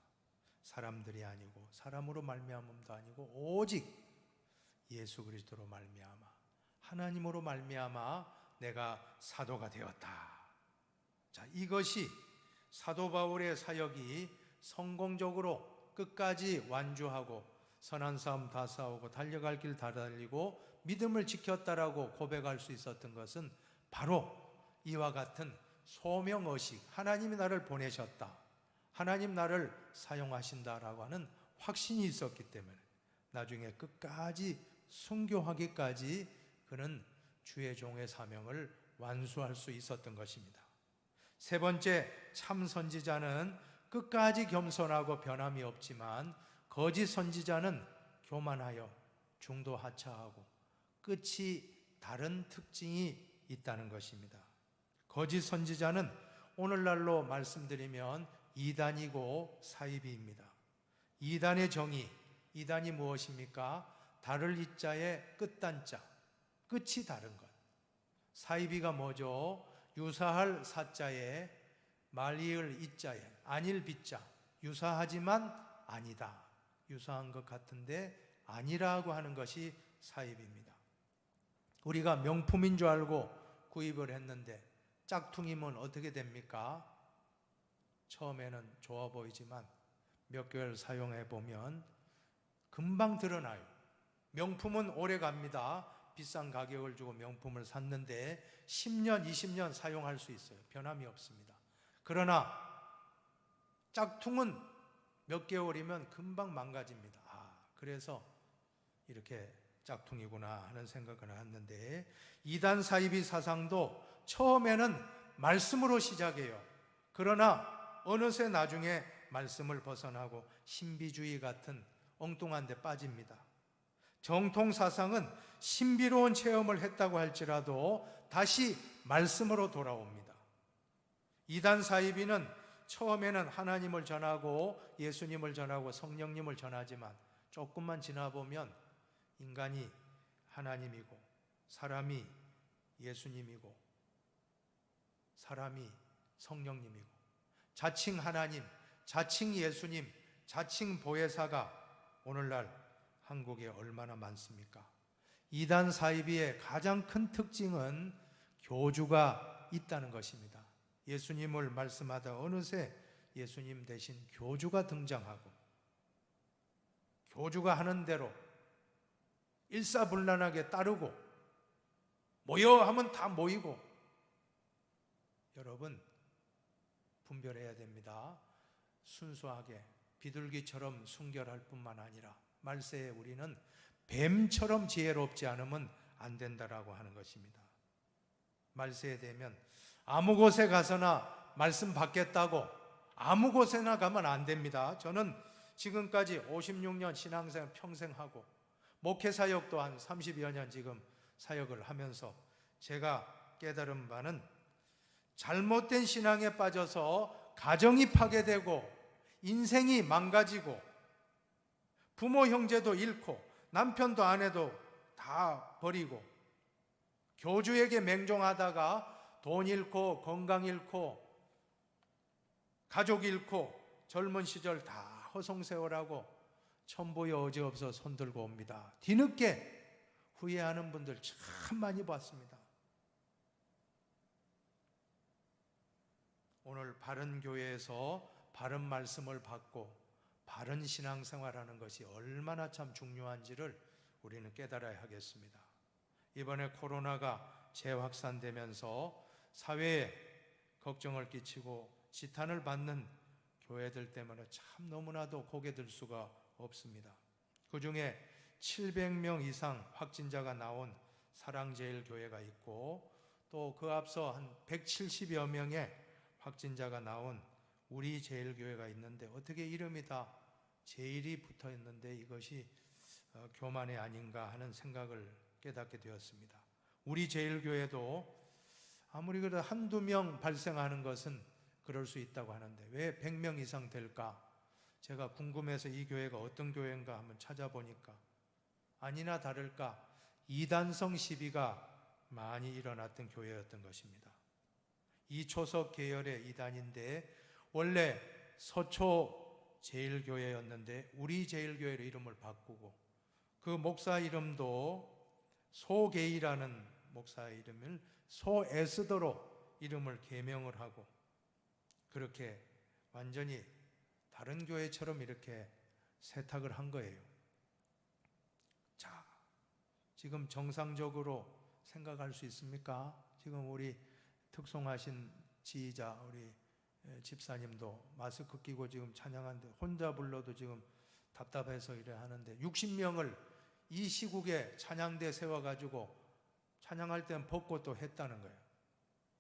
사람들이 아니고 사람으로 말미암음도 아니고 오직 예수 그리스도로 말미암아 하나님으로 말미암아 내가 사도가 되었다. 자, 이것이 사도 바울의 사역이 성공적으로 끝까지 완주하고 선한 싸움 다 싸우고 달려갈 길 다 달리고 믿음을 지켰다라고 고백할 수 있었던 것은 바로 이와 같은 소명의식, 하나님이 나를 보내셨다, 하나님 나를 사용하신다라고 하는 확신이 있었기 때문에 나중에 끝까지 순교하기까지 그는 주의 종의 사명을 완수할 수 있었던 것입니다. 세 번째, 참 선지자는 끝까지 겸손하고 변함이 없지만 거짓 선지자는 교만하여 중도 하차하고 끝이 다른 특징이 있다는 것입니다. 거짓 선지자는 오늘날로 말씀드리면 이단이고 사이비입니다. 이단의 정의, 이단이 무엇입니까? 다를 이자의 끝단자, 끝이 다른 것. 사이비가 뭐죠? 유사할 사자에 말이을 이자에 아닐 비자, 유사하지만 아니다. 유사한 것 같은데 아니라고 하는 것이 사입입니다. 우리가 명품인 줄 알고 구입을 했는데 짝퉁이면 어떻게 됩니까? 처음에는 좋아 보이지만 몇 개월 사용해 보면 금방 드러나요. 명품은 오래 갑니다. 비싼 가격을 주고 명품을 샀는데 10년, 20년 사용할 수 있어요. 변함이 없습니다. 그러나 짝퉁은 몇 개월이면 금방 망가집니다. 그래서 이렇게 짝퉁이구나 하는 생각을 했는데, 이단 사이비 사상도 처음에는 말씀으로 시작해요. 그러나 어느새 나중에 말씀을 벗어나고 신비주의 같은 엉뚱한 데 빠집니다. 정통 사상은 신비로운 체험을 했다고 할지라도 다시 말씀으로 돌아옵니다. 이단 사이비는 처음에는 하나님을 전하고 예수님을 전하고 성령님을 전하지만 조금만 지나보면 인간이 하나님이고 사람이 예수님이고 사람이 성령님이고 자칭 하나님, 자칭 예수님, 자칭 보혜사가 오늘날 한국에 얼마나 많습니까? 이단 사이비의 가장 큰 특징은 교주가 있다는 것입니다. 예수님을 말씀하다 어느새 예수님 대신 교주가 등장하고 교주가 하는 대로 일사불란하게 따르고 모여 하면 다 모이고. 여러분 분별해야 됩니다. 순수하게 비둘기처럼 순결할 뿐만 아니라 말세에 우리는 뱀처럼 지혜롭지 않으면 안 된다라고 하는 것입니다. 말세에 되면 아무 곳에 가서나 말씀 받겠다고 아무 곳에나 가면 안 됩니다. 저는 지금까지 56년 신앙생활 평생 하고 목회 사역도 한 30여 년 지금 사역을 하면서 제가 깨달은 바는 잘못된 신앙에 빠져서 가정이 파괴되고 인생이 망가지고 부모 형제도 잃고 남편도 아내도 다 버리고 교주에게 맹종하다가 돈 잃고 건강 잃고 가족 잃고 젊은 시절 다 허송세월하고 천보의 어지 없어 손들고 옵니다. 뒤늦게 후회하는 분들 참 많이 봤습니다. 오늘 바른 교회에서 바른 말씀을 받고 바른 신앙생활하는 것이 얼마나 참 중요한지를 우리는 깨달아야 하겠습니다. 이번에 코로나가 재확산되면서 사회에 걱정을 끼치고 지탄을 받는 교회들 때문에 참 너무나도 고개 들 수가 없습니다. 그 중에 700명 이상 확진자가 나온 사랑제일교회가 있고 또 그 앞서 한 170여 명의 확진자가 나온 우리제일교회가 있는데 어떻게 이름이 다 제일이 붙어 있는데 이것이 교만이 아닌가 하는 생각을 깨닫게 되었습니다. 우리제일교회도 아무리 그래도 한두 명 발생하는 것은 그럴 수 있다고 하는데 왜 100명 이상 될까? 제가 궁금해서 이 교회가 어떤 교회인가 한번 찾아보니까 아니나 다를까 이단성 시비가 많이 일어났던 교회였던 것입니다. 이초석 계열의 이단인데 원래 서초 제일교회였는데 우리 제일교회로 이름을 바꾸고 그 목사 이름도 소게이라는 목사 이름을 소에스더로 이름을 개명을 하고 그렇게 완전히 다른 교회처럼 이렇게 세탁을 한 거예요. 자, 지금 정상적으로 생각할 수 있습니까? 지금 우리 특송하신 지휘자 우리 집사님도 마스크 끼고 지금 찬양하는데 혼자 불러도 지금 답답해서 이래 하는데 60명을 이 시국에 찬양대 세워가지고 찬양할 때는 벗고 또 했다는 거예요.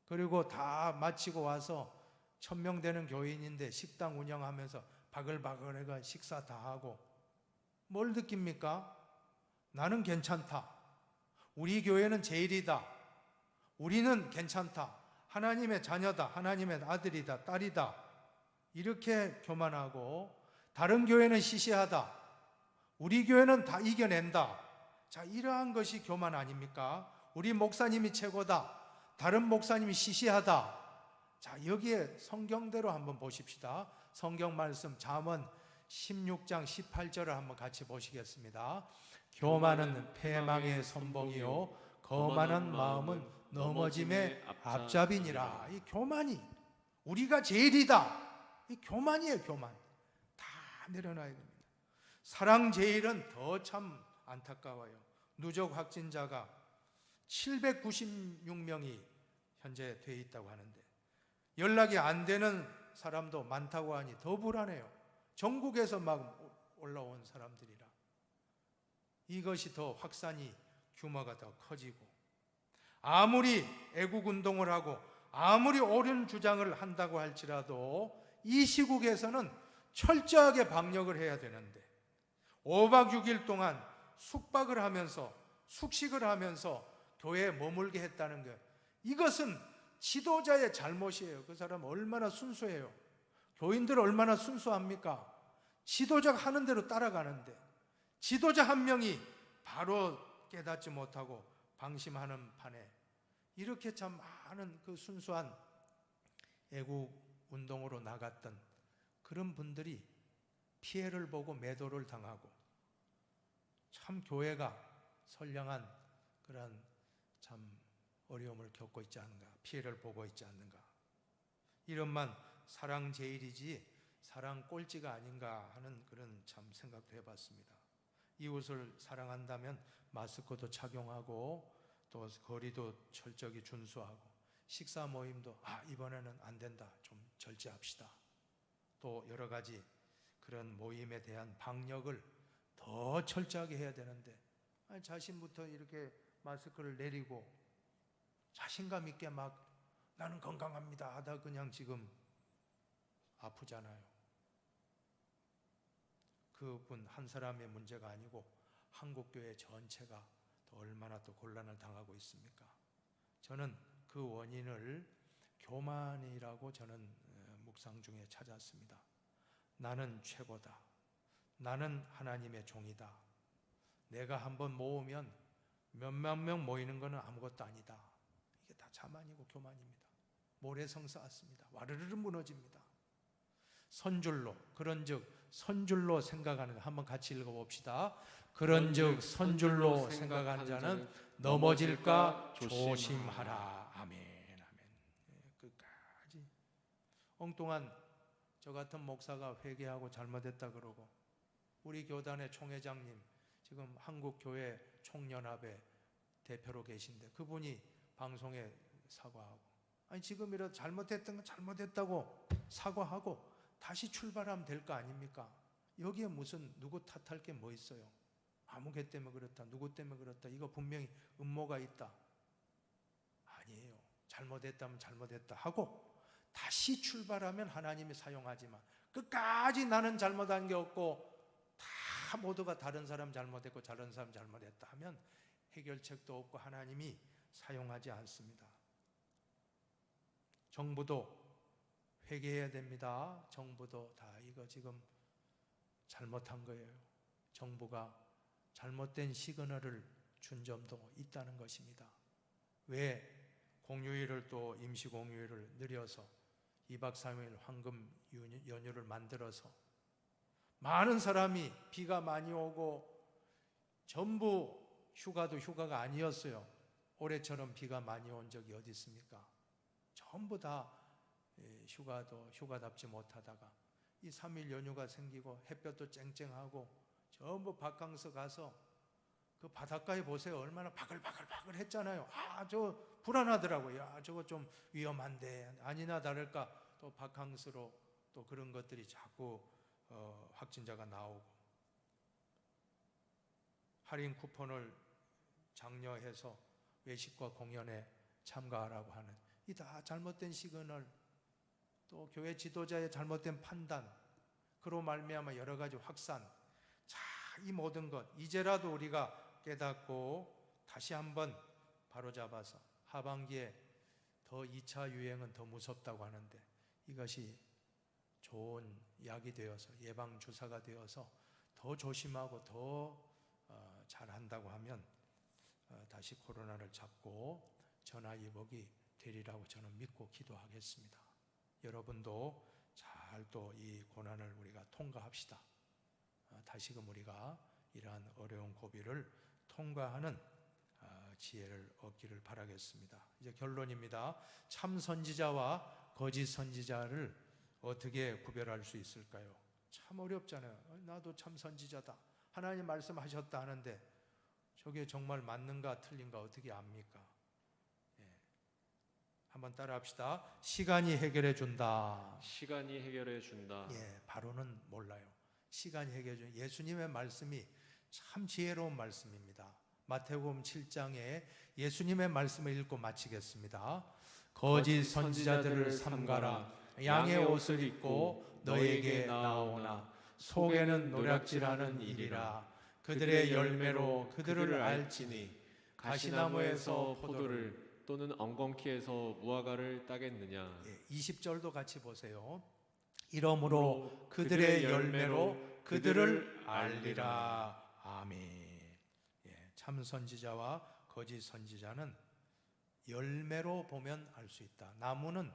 그리고 다 마치고 와서 1000명 되는 교인인데 식당 운영하면서 바글바글해가 식사 다 하고 뭘 느낍니까? 나는 괜찮다. 우리 교회는 제일이다. 우리는 괜찮다. 하나님의 자녀다. 하나님의 아들이다. 딸이다. 이렇게 교만하고 다른 교회는 시시하다. 우리 교회는 다 이겨낸다. 자, 이러한 것이 교만 아닙니까? 우리 목사님이 최고다. 다른 목사님이 시시하다. 자, 여기에 성경대로 한번 보십시다. 성경 말씀 잠언 16장 18절을 한번 같이 보시겠습니다. 교만은 패망의 선봉이요 거만한 마음은 넘어짐의 앞잡이니라. 이 교만이 우리가 제일이다. 이 교만이에요, 교만. 다 내려놔야 됩니다. 사랑 제일은 더 참 안타까워요. 누적 확진자가 796명이 현재 돼 있다고 하는데 연락이 안 되는 사람도 많다고 하니 더 불안해요. 전국에서 막 올라온 사람들이라 이것이 더 확산이 규모가 더 커지고 아무리 애국운동을 하고 아무리 옳은 주장을 한다고 할지라도 이 시국에서는 철저하게 방역을 해야 되는데 5박 6일 동안 숙박을 하면서 숙식을 하면서 교회에 머물게 했다는 것, 이것은 지도자의 잘못이에요. 그 사람 얼마나 순수해요. 교인들 얼마나 순수합니까? 지도자가 하는 대로 따라가는데 지도자 한 명이 바로 깨닫지 못하고 방심하는 판에 이렇게 참 많은 그 순수한 애국 운동으로 나갔던 그런 분들이 피해를 보고 매도를 당하고 참 교회가 선량한 그런 참 어려움을 겪고 있지 않는가, 피해를 보고 있지 않는가. 이런만 사랑 제일이지 사랑 꼴찌가 아닌가 하는 그런 참 생각도 해봤습니다. 이웃을 사랑한다면 마스크도 착용하고 또 거리도 철저히 준수하고 식사 모임도 이번에는 안 된다, 좀 절제합시다. 또 여러 가지 그런 모임에 대한 방역을 더 철저하게 해야 되는데 자신부터 이렇게 마스크를 내리고 자신감 있게 막 나는 건강합니다 하다 그냥 지금 아프잖아요. 그분 한 사람의 문제가 아니고 한국교회 전체가 또 얼마나 또 곤란을 당하고 있습니까? 저는 그 원인을 교만이라고 저는 묵상 중에 찾았습니다. 나는 최고다. 나는 하나님의 종이다. 내가 한번 모으면 몇만 명 모이는 것은 아무것도 아니다. 이게 다 자만이고 교만입니다. 모래성 쌓았습니다. 와르르 무너집니다. 선줄로, 그런즉 선줄로 생각하는 거 한번 같이 읽어봅시다. 그런즉 선줄로 생각하는 자는 넘어질까 조심하라. 아멘, 아멘. 끝까지 엉뚱한 저 같은 목사가 회개하고 잘못했다 그러고 우리 교단의 총회장님 지금 한국교회 총연합의 대표로 계신데 그분이 방송에 사과하고 아니 지금이라도 잘못했던 건 잘못했다고 사과하고 다시 출발하면 될 거 아닙니까? 여기에 무슨 누구 탓할 게 뭐 있어요? 아무개 때문에 그렇다, 누구 때문에 그렇다, 이거 분명히 음모가 있다. 아니에요. 잘못했다면 잘못했다 하고 다시 출발하면 하나님이 사용하지만 끝까지 나는 잘못한 게 없고 다 모두가 다른 사람 잘못했고 다른 사람 잘못했다 하면 해결책도 없고 하나님이 사용하지 않습니다. 정부도 회개해야 됩니다. 정부도 다 이거 지금 잘못한 거예요. 정부가 잘못된 시그널을 준 점도 있다는 것입니다. 왜 공휴일을 또 임시 공휴일을 늘려서 2박 3일 황금 연휴를 만들어서 많은 사람이 비가 많이 오고 전부 휴가도 휴가가 아니었어요. 올해처럼 비가 많이 온 적이 어디 있습니까? 전부 다 휴가도 휴가답지 못하다가 이 3일 연휴가 생기고 햇볕도 쨍쨍하고 전부 바캉스 가서 그 바닷가에 보세요. 얼마나 바글바글 했잖아요. 저 불안하더라고요. 야, 저거 좀 위험한데. 아니나 다를까 또 바캉스로 또 그런 것들이 자꾸 확진자가 나오고 할인 쿠폰을 장려해서 외식과 공연에 참가하라고 하는 이 다 잘못된 시그널, 또 교회 지도자의 잘못된 판단, 그로 말미암아 여러 가지 확산. 자, 이 모든 것 이제라도 우리가 깨닫고 다시 한번 바로잡아서 하반기에 더 2차 유행은 더 무섭다고 하는데 이것이 좋은 약이 되어서 예방 주사가 되어서 더 조심하고 더 잘한다고 하면 다시 코로나를 잡고 전화위복이 되리라고 저는 믿고 기도하겠습니다. 여러분도 잘 또 이 고난을 우리가 통과합시다. 다시금 우리가 이러한 어려운 고비를 통과하는 지혜를 얻기를 바라겠습니다. 이제 결론입니다. 참 선지자와 거짓 선지자를 어떻게 구별할 수 있을까요? 참 어렵잖아요. 나도 참 선지자다, 하나님 말씀하셨다 하는데 저게 정말 맞는가 틀린가 어떻게 압니까? 한번 따라합시다. 시간이 해결해 준다. 시간이 해결해 준다. 바로는 몰라요. 시간이 해결해 준 예수님의 말씀이 참 지혜로운 말씀입니다. 마태복음 7장에 예수님의 말씀을 읽고 마치겠습니다. 거짓 선지자들을 삼가라. 양의 옷을 입고 너에게 나오나 속에는 노략질하는 이리라. 그들의 열매로 그들을 알지니 가시나무에서 포도를 또는 엉겅퀴에서 무화과를 따겠느냐. 20절도 같이 보세요. 이러므로 그들의 열매로 그들을 알리라. 아멘. 참 선지자와 거짓 선지자는 열매로 보면 알 수 있다. 나무는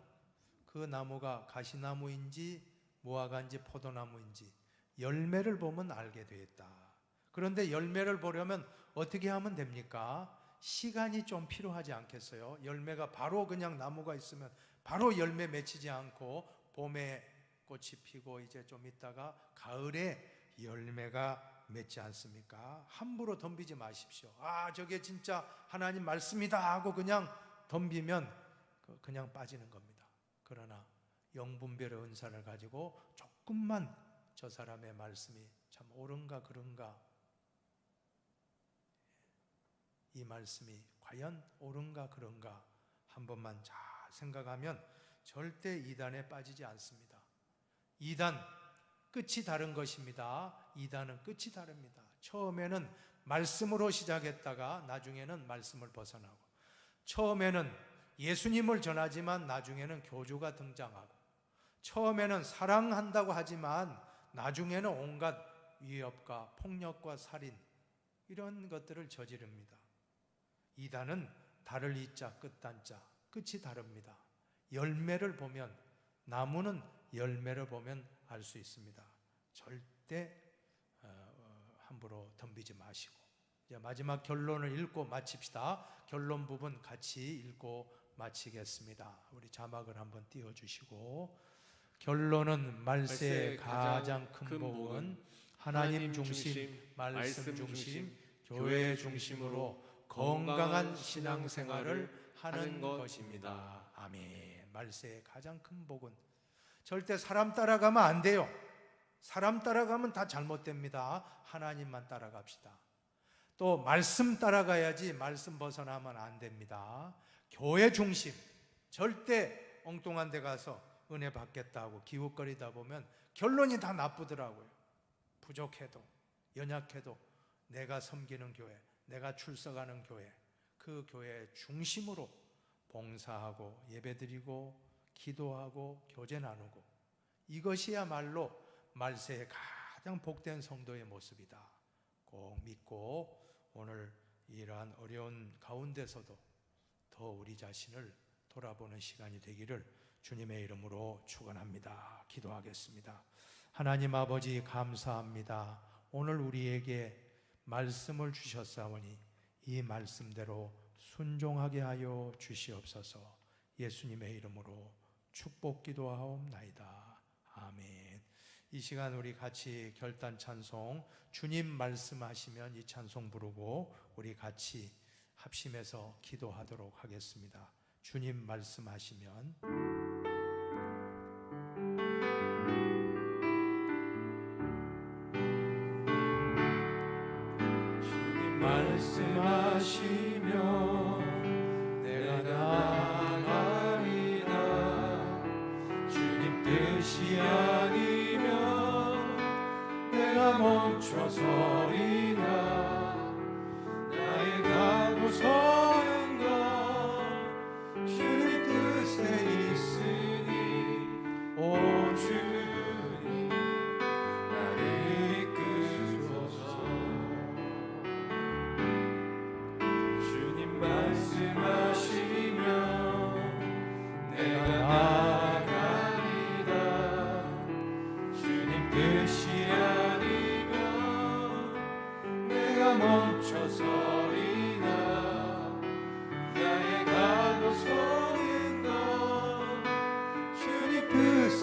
그 나무가 가시나무인지 무화과인지 포도나무인지 열매를 보면 알게 되었다. 그런데 열매를 보려면 어떻게 하면 됩니까? 시간이 좀 필요하지 않겠어요? 열매가 바로 그냥 나무가 있으면 바로 열매 맺히지 않고 봄에 꽃이 피고 이제 좀 있다가 가을에 열매가 맺지 않습니까? 함부로 덤비지 마십시오. 저게 진짜 하나님 말씀이다 하고 그냥 덤비면 그냥 빠지는 겁니다. 그러나 영분별의 은사를 가지고 조금만 저 사람의 말씀이 참 옳은가 그른가, 이 말씀이 과연 옳은가 그런가 한 번만 잘 생각하면 절대 이단에 빠지지 않습니다. 이단 끝이 다른 것입니다. 이단은 끝이 다릅니다. 처음에는 말씀으로 시작했다가 나중에는 말씀을 벗어나고, 처음에는 예수님을 전하지만 나중에는 교주가 등장하고, 처음에는 사랑한다고 하지만 나중에는 온갖 위협과 폭력과 살인 이런 것들을 저지릅니다. 이단은 달을 이자 끝단자, 끝이 다릅니다. 열매를 보면, 나무는 열매를 보면 알 수 있습니다. 절대 함부로 덤비지 마시고, 이제 마지막 결론을 읽고 마칩시다. 결론 부분 같이 읽고 마치겠습니다. 우리 자막을 한번 띄워주시고, 결론은 말세의 가장 큰 복은 하나님 중심, 말씀 중심, 교회 중심으로 건강한 신앙생활을 하는 것입니다. 아멘. 말세의 가장 큰 복은 절대 사람 따라가면 안 돼요. 사람 따라가면 다 잘못됩니다. 하나님만 따라갑시다. 또 말씀 따라가야지 말씀 벗어나면 안 됩니다. 교회 중심, 절대 엉뚱한 데 가서 은혜 받겠다고 기웃거리다 보면 결론이 다 나쁘더라고요. 부족해도 연약해도 내가 섬기는 교회, 내가 출석하는 교회, 그 교회 중심으로 봉사하고 예배드리고 기도하고 교제 나누고, 이것이야말로 말세의 가장 복된 성도의 모습이다. 꼭 믿고 오늘 이러한 어려운 가운데서도 더 우리 자신을 돌아보는 시간이 되기를 주님의 이름으로 축원합니다. 기도하겠습니다. 하나님 아버지 감사합니다. 오늘 우리에게 말씀을 주셨사오니 이 말씀대로 순종하게 하여 주시옵소서. 예수님의 이름으로 축복 기도하옵나이다. 아멘. 이 시간 우리 같이 결단 찬송, 주님 말씀하시면 이 찬송 부르고 우리 같이 합심해서 기도하도록 하겠습니다. 주님 말씀하시면. 주님 말씀하시면 내가 나가리라. 주님 뜻이 아니면 내가 멈춰서리라. 나의 가고 서는 것 주님 뜻에 있으니 오 주님 말씀하시며 내가 나아가리다. 주님 뜻이 아니면 내가 멈춰서리다. 나의 가고 서는 것 주님 뜻에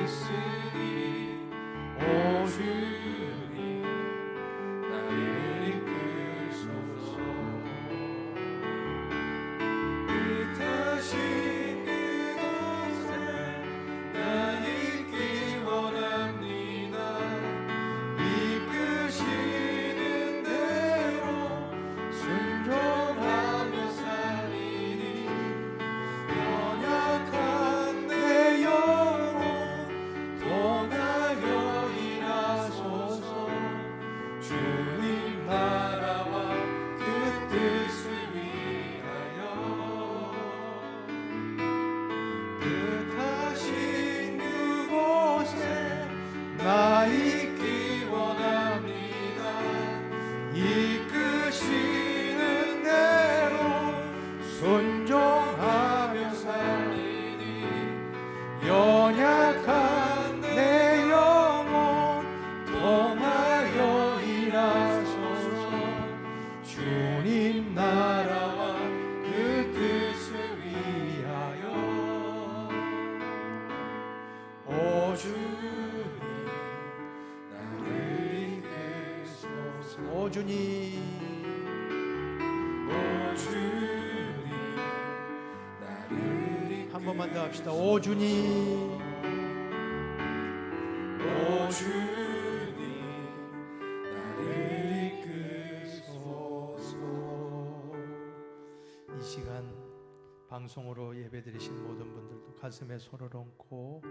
있으니 오 주님 나를 이끄소서. 뜻하신 그곳에 나 있기 원합니다. 이끄시는 대로 순종하며 살리니 연약한 내 영혼 통하여 일하소서. 주님 나라와 그 뜻을 위하여 뜻하신 그곳에 나 있기 원합니다. 이끄시는 대로 순종하며 살리니 연약한 내 영혼 통하여 일하소서. 주님 나라와 그 뜻을 위하여 오 주님 나를 이끄소서. 오 주님 오 주님 나를 이끄소서. 한 번만 더 합시다. 오 주님 오 주님 나를 이끄소서. 이 시간 방송으로 예배드리신 모든 분들도 가슴에 손을 얹고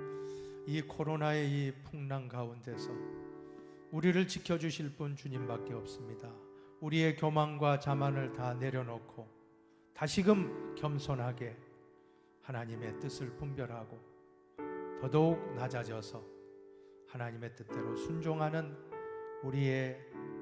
이 코로나의 이 풍랑 가운데서 우리를 지켜주실 분 주님밖에 없습니다. 우리의 교만과 자만을 다 내려놓고 다시금 겸손하게 하나님의 뜻을 분별하고 더더욱 낮아져서 하나님의 뜻대로 순종하는 우리의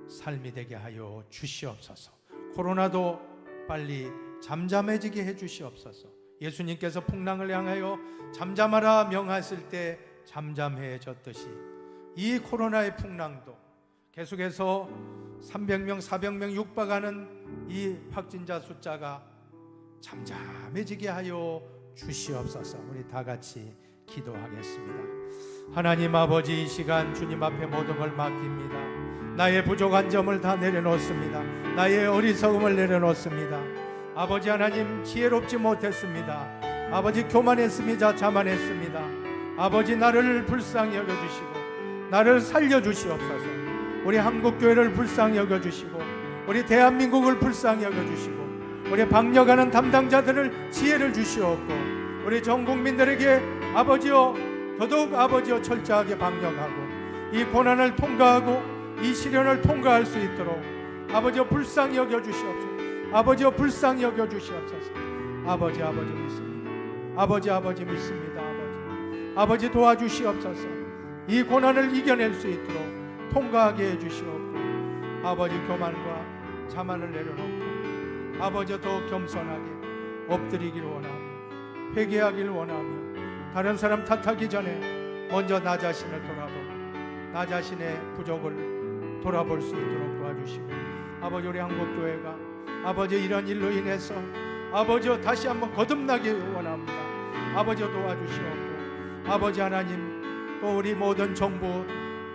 삶이 되게 하여 주시옵소서. 코로나도 빨리 잠잠해지게 해 주시옵소서. 예수님께서 풍랑을 향하여 잠잠하라 명하실 때 잠잠해졌듯이 이 코로나의 풍랑도 계속해서 300명, 400명 육박하는 이 확진자 숫자가 잠잠해지게 하여 주시옵소서. 우리 다 같이 기도하겠습니다. 하나님 아버지, 이 시간 주님 앞에 모든 걸 맡깁니다. 나의 부족한 점을 다 내려놓습니다. 나의 어리석음을 내려놓습니다. 아버지 하나님, 지혜롭지 못했습니다. 아버지 교만했습니다. 자만했습니다. 아버지 나를 불쌍히 여겨주시고 나를 살려주시옵소서. 우리 한국교회를 불쌍히 여겨주시고 우리 대한민국을 불쌍히 여겨주시고 우리 방역하는 담당자들을 지혜를 주시옵고 우리 전 국민들에게 아버지여 더더욱 아버지여 철저하게 방역하고 이 고난을 통과하고 이 시련을 통과할 수 있도록 아버지여 불쌍히 여겨주시옵소서. 아버지여 불쌍히 여겨주시옵소서. 아버지 믿습니다. 아버지 믿습니다. 아버지 도와주시옵소서. 이 고난을 이겨낼 수 있도록 통과하게 해주시옵고 아버지 교만과 자만을 내려놓고 아버지 더 겸손하게 엎드리기를 원하며 회개하기를 원하며 다른 사람 탓하기 전에 먼저 나 자신을 돌아보고 나 자신의 부족을 돌아볼 수 있도록 도와주시고 아버지 우리 한국교회가 아버지 이런 일로 인해서 아버지여 다시 한번 거듭나기 원합니다. 아버지여 도와주시옵고 아버지 하나님 또 우리 모든 정부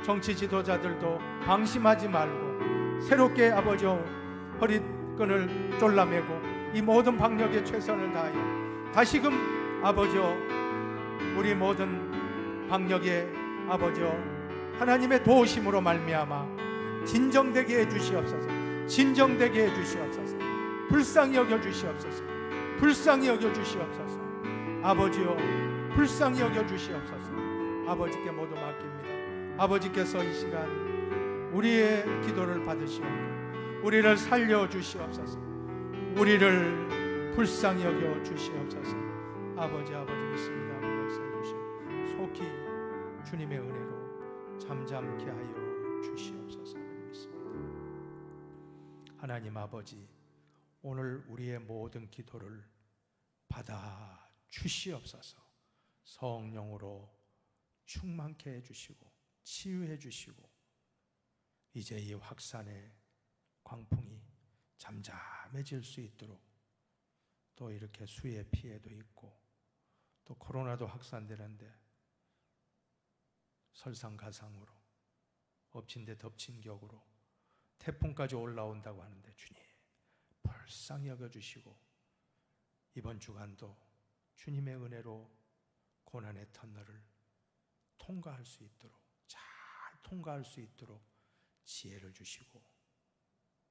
정치 지도자들도 방심하지 말고 새롭게 아버지여 허리끈을 졸라매고 이 모든 방역에 최선을 다하여 다시금 아버지여 우리 모든 방역에 아버지여 하나님의 도우심으로 말미암아 진정되게 해주시옵소서. 진정되게 해주시옵소서. 불쌍히 여겨주시옵소서. 불쌍히 여겨주시옵소서. 아버지여 불쌍히 여겨주시옵소서. 아버지께 모두 맡깁니다. 아버지께서 이 시간 우리의 기도를 받으시옵고 우리를 살려주시옵소서. 우리를 불쌍히 여겨주시옵소서. 아버지 믿습니다. 역사해 주시옵소서. 속히 주님의 은혜로 잠잠케 하여 주시옵소서. 믿습니다. 하나님 아버지, 오늘 우리의 모든 기도를 받아 주시옵소서. 성령으로 충만케 해주시고 치유해 주시고 이제 이 확산의 광풍이 잠잠해질 수 있도록, 또 이렇게 수해 피해도 있고 또 코로나도 확산되는데 설상가상으로 엎친 데 덮친 격으로 태풍까지 올라온다고 하는데 주님 불쌍히 여겨주시고 이번 주간도 주님의 은혜로 고난의 터널을 통과할 수 있도록, 잘 통과할 수 있도록 지혜를 주시고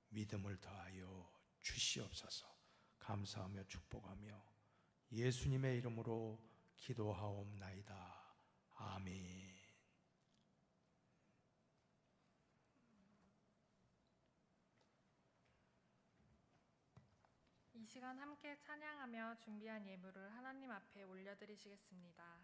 믿음을 더하여 주시옵소서. 감사하며 축복하며 예수님의 이름으로 기도하옵나이다. 아멘. 이 시간 함께 찬양하며 준비한 예물을 하나님 앞에 올려드리시겠습니다.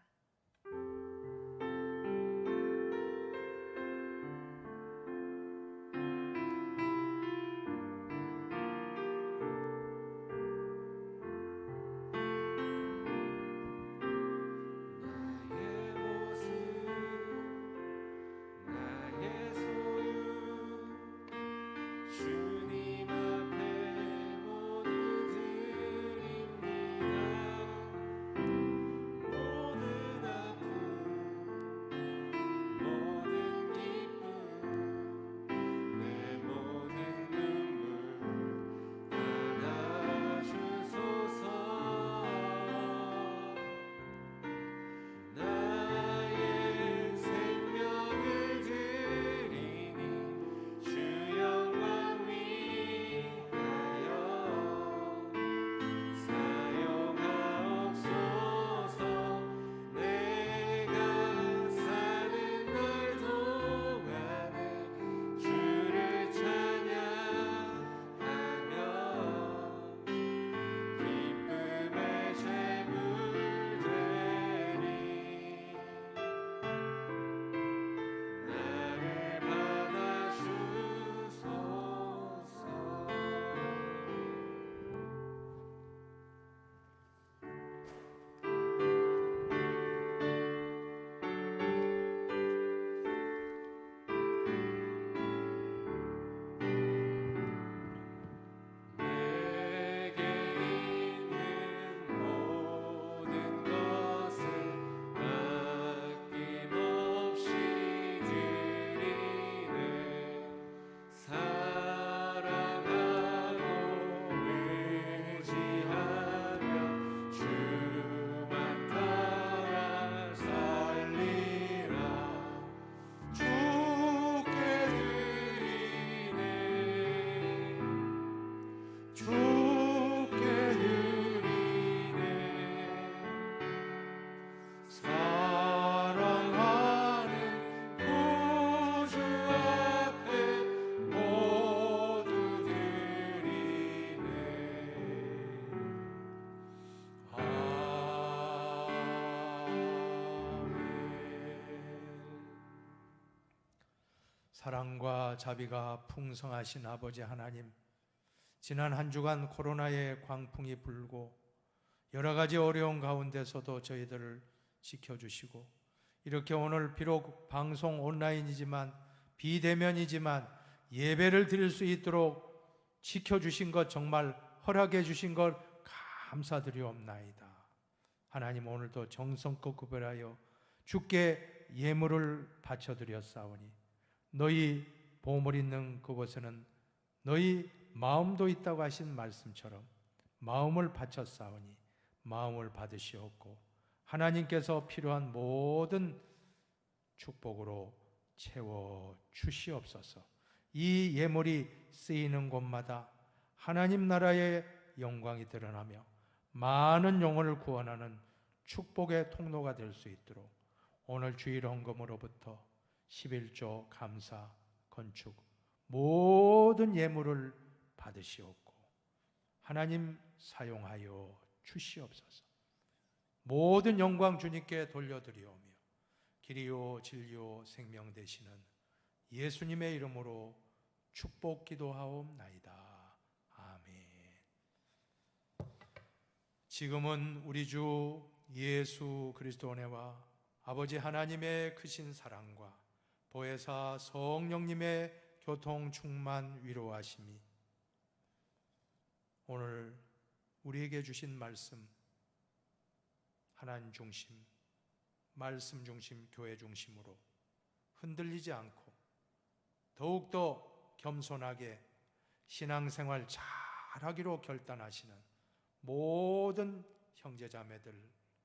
사랑과 자비가 풍성하신 아버지 하나님, 지난 한 주간 코로나의 광풍이 불고 여러 가지 어려운 가운데서도 저희들을 지켜주시고, 이렇게 오늘 비록 방송 온라인이지만 비대면이지만 예배를 드릴 수 있도록 지켜주신 것, 정말 허락해 주신 것 감사드리옵나이다. 하나님, 오늘도 정성껏 구별하여 주께 예물을 바쳐드렸사오니 너희 보물 있는 그곳에는 너희 마음도 있다고 하신 말씀처럼 마음을 바쳤사오니 마음을 받으시옵고 하나님께서 필요한 모든 축복으로 채워 주시옵소서. 이 예물이 쓰이는 곳마다 하나님 나라의 영광이 드러나며 많은 영혼을 구원하는 축복의 통로가 될 수 있도록 오늘 주일 헌금으로부터 11조 감사, 건축 모든 예물을 받으시옵고 하나님 사용하여 주시옵소서. 모든 영광 주님께 돌려드리오며 길이요 진리요 생명 되시는 예수님의 이름으로 축복 기도하옵나이다. 아멘. 지금은 우리 주 예수 그리스도 은혜와 아버지 하나님의 크신 사랑과 보혜사 성령님의 교통 충만 위로하심이 오늘 우리에게 주신 말씀, 하나님 중심, 말씀 중심, 교회 중심으로 흔들리지 않고 더욱더 겸손하게 신앙생활 잘하기로 결단하시는 모든 형제자매들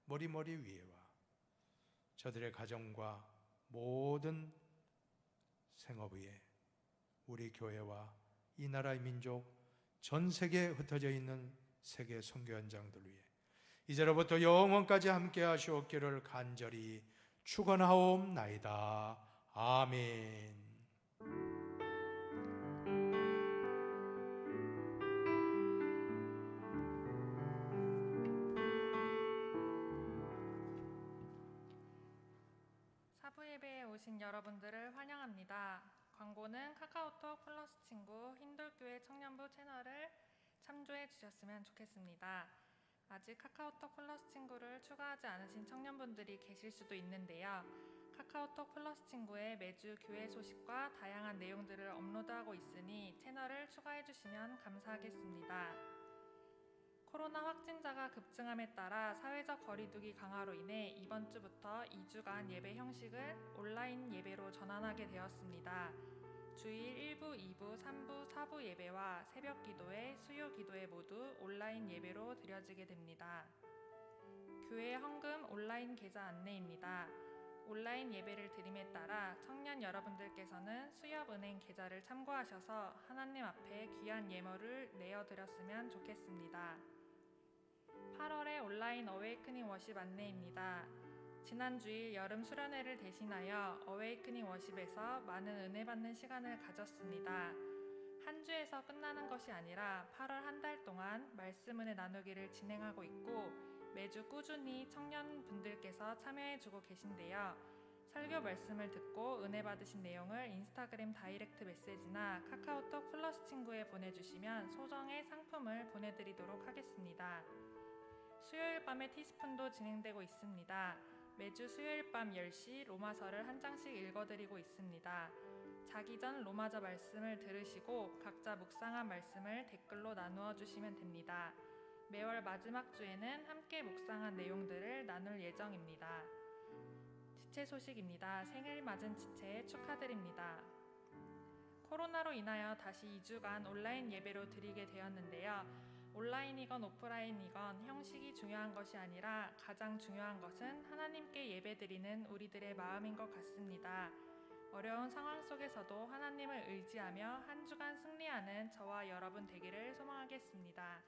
머리머리 위에와 저들의 가정과 모든 생업 위에 우리 교회와 이 나라의 민족 전 세계에 흩어져 있는 세계 선교 현장들 위해 이제로부터 영원까지 함께 하시옵기를 간절히 축원하옵나이다. 아멘. 사부 예배에 오신 여러분들을 환영합니다. 광고는 카카오톡 플러스 친구 흰돌교회 청년부 채널을 참조해 주셨으면 좋겠습니다. 아직 카카오톡 플러스 친구를 추가하지 않으신 청년분들이 계실 수도 있는데요. 카카오톡 플러스 친구에 매주 교회 소식과 다양한 내용들을 업로드하고 있으니 채널을 추가해 주시면 감사하겠습니다. 코로나 확진자가 급증함에 따라 사회적 거리두기 강화로 인해 이번 주부터 2주간 예배 형식을 온라인 예배로 전환하게 되었습니다. 주일 1부, 2부, 3부, 4부 예배와 새벽 기도회, 수요 기도회 모두 온라인 예배로 드려지게 됩니다. 교회 헌금 온라인 계좌 안내입니다. 온라인 예배를 드림에 따라 청년 여러분들께서는 수협은행 계좌를 참고하셔서 하나님 앞에 귀한 예물을 내어드렸으면 좋겠습니다. 8월의 온라인 어웨이크닝 워십 안내입니다. 지난 주일 여름 수련회를 대신하여 어웨이크닝 워십에서 많은 은혜 받는 시간을 가졌습니다. 한 주에서 끝나는 것이 아니라 8월 한 달 동안 말씀 은혜 나누기를 진행하고 있고 매주 꾸준히 청년분들께서 참여해주고 계신데요. 설교 말씀을 듣고 은혜 받으신 내용을 인스타그램 다이렉트 메시지나 카카오톡 플러스 친구에 보내주시면 소정의 상품을 보내드리도록 하겠습니다. 수요일 밤에 티스푼도 진행되고 있습니다. 매주 수요일 밤 10시 로마서를 한 장씩 읽어드리고 있습니다. 자기 전 로마서 말씀을 들으시고 각자 묵상한 말씀을 댓글로 나누어 주시면 됩니다. 매월 마지막 주에는 함께 묵상한 내용들을 나눌 예정입니다. 지체 소식입니다. 생일 맞은 지체 축하드립니다. 코로나로 인하여 다시 2주간 온라인 예배로 드리게 되었는데요. 온라인이건 오프라인이건 형식이 중요한 것이 아니라 가장 중요한 것은 하나님께 예배드리는 우리들의 마음인 것 같습니다. 어려운 상황 속에서도 하나님을 의지하며 한 주간 승리하는 저와 여러분 되기를 소망하겠습니다.